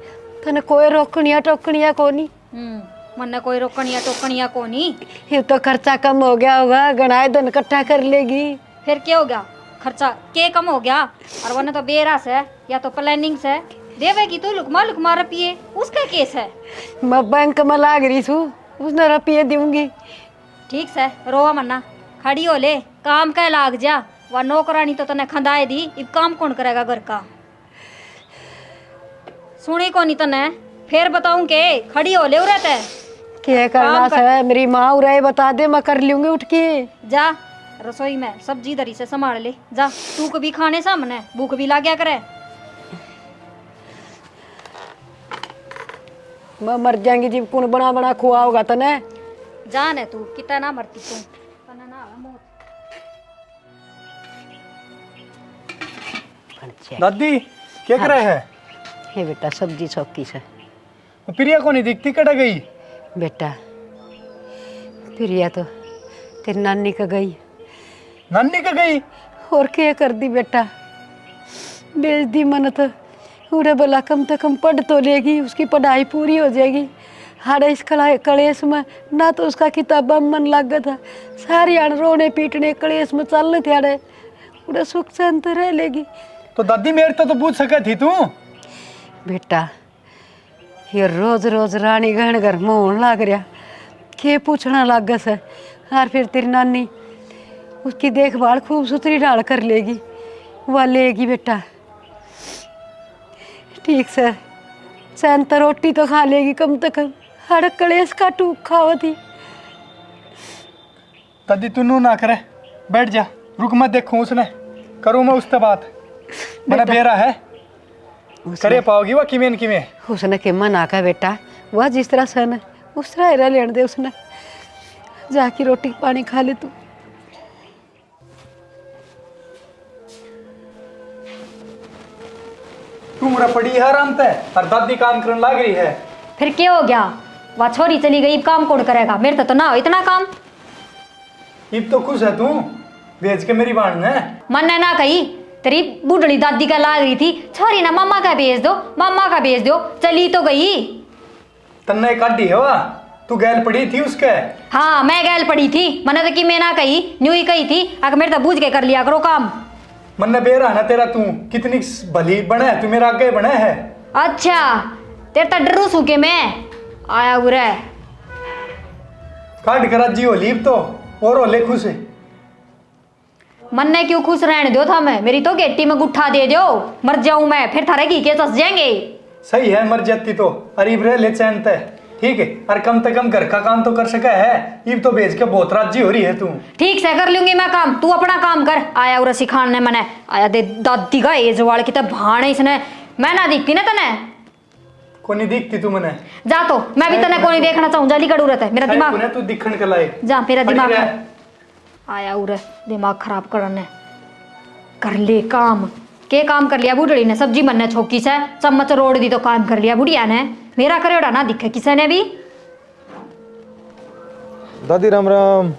तने कोई रोकनिया टोकनिया कोनी। मन कोई रोकनिया टोकनिया कोनी। हिब तो खर्चा कम हो गया होगा, गणाए धन इकट्ठा कर लेगी। फिर क्या हो गया? खर्चा के कम हो गया? और वरना तो बेरास है या तो प्लानिंग से देवेगी तू लुकमा रुपये, उसका केस है। मैं बैंक में लाग रही छू, उसने रुपये दूंगी। ठीक से रोवा मन्ना, खड़ी हो ले, काम का लाग जा। वह नौकरानी तो तने खंदाए दी, इब काम कौन करेगा घर का? सुनी को नहीं तने, फिर बताऊं के खड़ी हो ले उरे ते। क्या करना है? मेरी माँ उराए बता दे, मैं कर लूंगी उठ के। जा रसोई में सब्जी दरी से संभाल ले जा, तू कभी खाने सामने भूख भी लागया करे। मैं मर जाएंगी जीव कौन बना बना खुआ होगा तने। जान है तू कितना ना मरती तू, तने ना आवे मौत। दादी क्या कर रहे हैं? हे बेटा सब्जी चौकी से। प्रिया को नहीं दिखती, कटा गई? बेटा प्रिया तो तेरी नानी का गई। नानी का गई? और क्या कर दी बेटा, बेच दी मन तो उड़े बोला कम से कम पढ़ तो लेगी, उसकी पढ़ाई पूरी हो जाएगी। हाड़े इस कलेश में ना तो उसका किताबा में मन लग था, सारी आड़ रोने पीटने कलेश में चलने थे। हाड़े उड़े सुख शांत रह लेगी। तो दादी मेरे तो पूछ सके थी तू। बेटा ये रोज रोज रानी गहन घर में होने लग रहा, के पूछना लग से। और फिर तेरी नानी उसकी देखभाल खूब सुथरी डाल कर लेगी, वह लेगी बेटा ठीक से। चैन तो रोटी तो खा लेगी कम से कम, हर कलेश का टूक खाओ थी। दादी तू नू ना करे, बैठ जा, रुक मत, देखूं उसने करूँ मैं उससे बात। मैंने बेरा है करे पाओगी वह किमें उसने के मना का बेटा, वह जिस तरह सन उस तरह एरा लेने दे। उसने जाके रोटी पानी खा ले तू। तू मुरा पड़ी है आराम ते और दादी काम करने लग रही है। फिर क्या हो गया? वह छोरी चली गई, काम कौन करेगा? मेरे तो ना हो इतना काम। इब तो खुश है तू, भेज के मेरी बाण ने। मन ने ना कही, तेरी बूढ़ी दादी का लाग रही थी, छोरी ना मम्मा का भेज दो, मम्मा का भेज दो, चली तो गई। तन्ने काटी है वाह, तू गैल पड़ी थी उसके। हाँ मैं गैल पड़ी थी, मैंने तो कि मैं ना कही, न्यू ही कही थी, अगर मेरे तो बूझ के कर लिया करो काम। मन बेरा ना तेरा, तू कितनी भली बने, तू मेरा आगे बने है। अच्छा तेरे तो डरू सूखे मैं आया बुरा काट कर जी हो लीप तो और होले खुश है। मन ने क्यों खुश रहने दो था मैं, मेरी तो गेटी में गुट्ठा दे दो, मर जाऊं मैं, फिर थारे घी के चस जाएंगे। सही है, मर जाती तो अरीब रह ले चैन तय, ठीक है। और कम से कम घर का काम तो कर सका है, इब तो भेज के बहुत राजी हो रही है तू। ठीक से कर लूंगी मैं काम, तू अपना काम कर। आया उरा सिखाने मने आया दे दादी का एज वाल की तब भाने इसने मैं ना दिखती ना तने को नहीं दिखती तू मने। जा तो मैं भी तने को नहीं देखना चाहूं, जल्दी कर उरत है मेरा दिमाग। तू दिखण के लायक जा मेरा दिमाग बढ़िया। आया उरे दिमाग खराब करने कर ले काम। के काम कर लिया बूढ़ड़ी ने, सब्जी बनने छोकी से चम्मच रोड़ दी तो काम कर लिया बुढ़िया ने। मेरा करेड़ा ना दिखे किसी ने भी। दादी राम राम।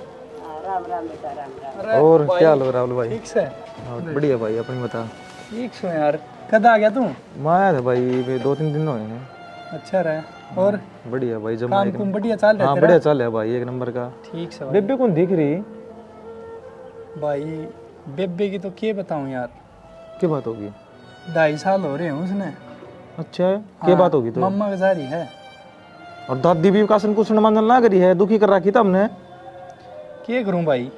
राम राम बेटा राम राम। और क्या हाल हो राहुल भाई? ठीक से हाँ, बढ़िया भाई, अपनी बता। ठीक से यार, कद आ गया तू? मैं आया था भाई, ये 2-3 दिन हुए हैं। अच्छा रहे और बढ़िया भाई, जमा काम कुम बढ़िया चल रहा हाँ है बढ़िया चल है भाई, एक नंबर का। ठीक से भाई। बेबे कौन दिख रही? भाई बेबे की तो क्या बताऊं यार, क्या बात होगी? 2.5 साल हो रहे हैं उसने। अच्छा है, क्या बात होगी तो? मम्मा गुजारी है। और दादी भी कासन कुछ मंजल ना करी है, दुखी कर रखी था हमने। क्या करूं भाई,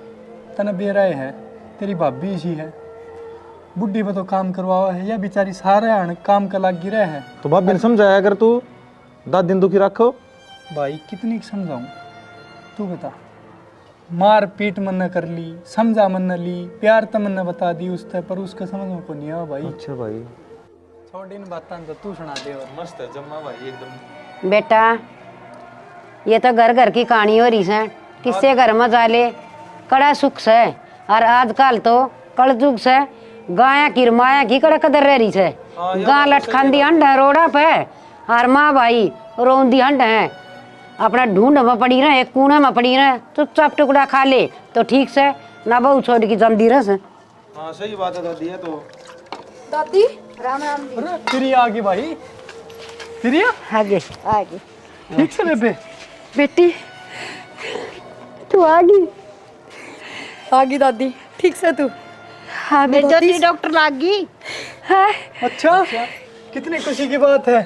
तना बेराए है, तेरी भाभी इसी है, बुढ़ी पे तो काम करवावा है, या बेचारी सारे आन काम का लाग गिरा है। तो भाभी ने समझाया अगर तू दादी ने दुखी रखो। भाई कितनी समझाऊं, तू बता। मार पीट मन न कर ली, समझा मन न ली, प्यार तो मन न बता दी उससे, पर उसका समझ में को नहीं आया भाई। अच्छा भाई, छोड़ इन बातां तो तू सुना दे। और मस्त है जम्मा भाई एकदम। बेटा ये तो घर घर की कहानी हो रही है, किससे घर में जाले कड़ा सुख से। और आजकल तो कलजुग से गाया की माया की कड़ा कदर रह रही है। गां लटखांदी हंड है रोड़ा पे, और माँ भाई रोंदी हंड है अपना ढूंढ में पड़ी रहे, एक कूने में पड़ी रहे, चुपचाप टुकड़ा खा ले तो ठीक से, ना बहू छोड़ की जमदी रह। हाँ सही बात है दादी है तो। दादी अरे फिर आ गई भाई, फिर आगे आगे ठीक से बेबे। बेटी तू आ गई दादी, ठीक से तू? हाँ ज्योति डॉक्टर लाग गई। हाँ अच्छा कितनी खुशी की बात है।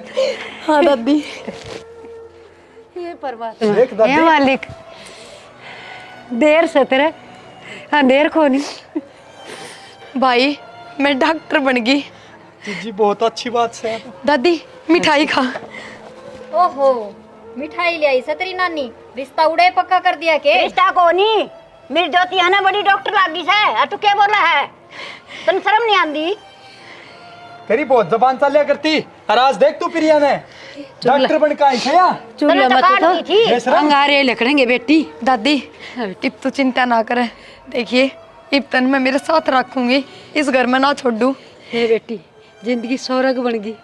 हाँ दादी। ये परमात्मा देख दादी, हे मालिक, देर से तेरे अंधेर को नहीं। भाई मैं डॉक्टर बन गई। जी बहुत अच्छी बात है। दादी मिठाई खा। ओहो मिठाई ले आई से तेरी नानी, रिश्ता उड़े पक्का कर दिया के? रिश्ता को नहीं, मेरी ज्योति है ना बड़ी डॉक्टर लाग गई है। और तू क्या बोला है, तन शर्म नहीं आंदी? तेरी बहुत जबान चलिया करती, और आज देख तू प्रिया ने डॉक्टर बन का आई है या? चूल्हे मत तो बेशरम। अंगारे लकड़ेंगे बेटी। दादी इब तो चिंता ना करे, देखिए इब तन मैं मेरे साथ रखूंगी, इस घर में ना छोड़ दूं। हे बेटी जिंदगी स्वर्ग बन गई,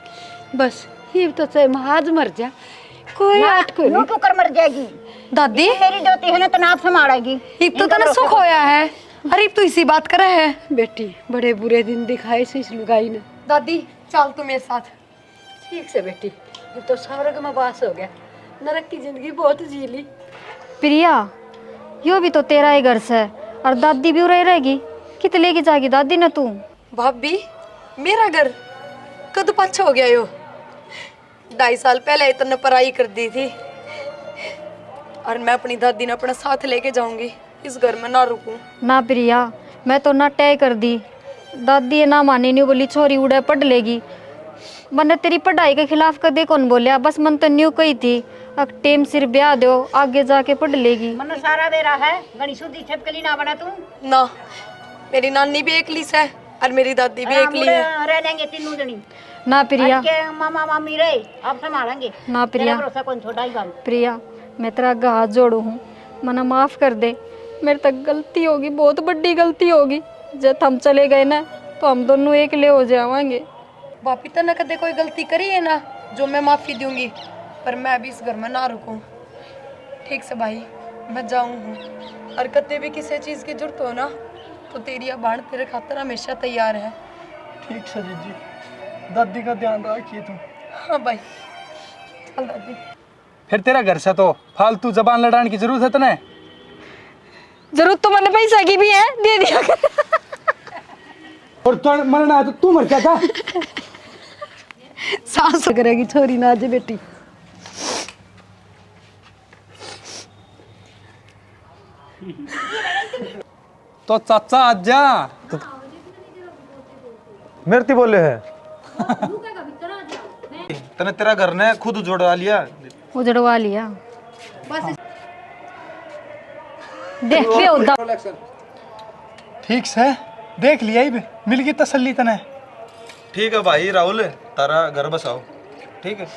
बस ये तो चाहे महाज मर जा, कोई आट कोई नहीं कर मर जाएगी। दादी मेरी ज्योति है ना तो नाप संभालेगी। इब तो तने सुख होया है, अरे इब तो इसी बात करे है। बेटी बड़े बुरे दिन दिखाए से इस लुगाई ने। दादी चल तू मेरे साथ। ठीक से बेटी, ये तो स्वर्ग में वास हो गया, नरक की जिंदगी बहुत जी ली। प्रिया यो भी तो तेरा ही घर से, और दादी भी उरे रहेगी, कित लेके जाएगी दादी ने तू? भाभी मेरा घर कद पाछा हो गया यो, 2.5 साल पहले इतने पढ़ाई कर दी थी, और मैं अपनी दादी ने अपने साथ लेके जाऊंगी, इस घर में ना रुकूं। ना प्रिया मैं तो ना तय कर दी, दादी ना मानी नहीं, बोली छोरी उड़े पढ़ लेगी। मैंने तेरी पढ़ाई के खिलाफ कदे कौन बोलिया, बस मन तो न्यू कही थी अब टेम सिर ब्याह दो, आगे जाके पढ़ लेगी। मन सारा बेरा है गणी शुद्धि छपकली ना बना तू। ना मेरी नानी भी एकली है और मेरी दादी भी एकली है। रह लेंगे तीनों जनी ना प्रिया, के मामा मामी रहे, अब संभालेंगे। ना प्रिया, भरोसा कौन छोटा ही काम। प्रिया मैं तेरा आगे हाथ जोड़ू हूँ, मना माफ कर दे, मेरे तक गलती होगी, बहुत बड़ी गलती होगी। जब हम चले गए ना तो हम दोनों एक ले हो जाएंगे। भाभी तने कदे कोई गलती करी है ना जो मैं माफी दूंगी, पर मैं भी इस घर में ना रुकूं। ठीक से भाई मैं जाऊं हूँ, और कदे भी किसी चीज की जरूरत हो ना तो तेरी बाण तेरे खातर हमेशा तैयार है। ठीक से जीजी, दादी का ध्यान रखिए तू। हाँ भाई चल दादी। फिर तेरा घर से तो फालतू जबान लड़ाने की जरूरत है तने? जरूरत तो मैंने पैसा की भी है, दे दिया कर। और तो मरना है तो तू मर क्या था? सास करेगी छोरी ना जे बेटी। तो चाचा आजा मेरे बोले है तने तेरा घर ने खुद उजड़वा लिया। उजड़वा लिया। देख ले उदा ठीक से देख लिया ही मिल गई तसल्ली तने। ठीक है भाई राहुल, तारा घर बसाओ। ठीक है।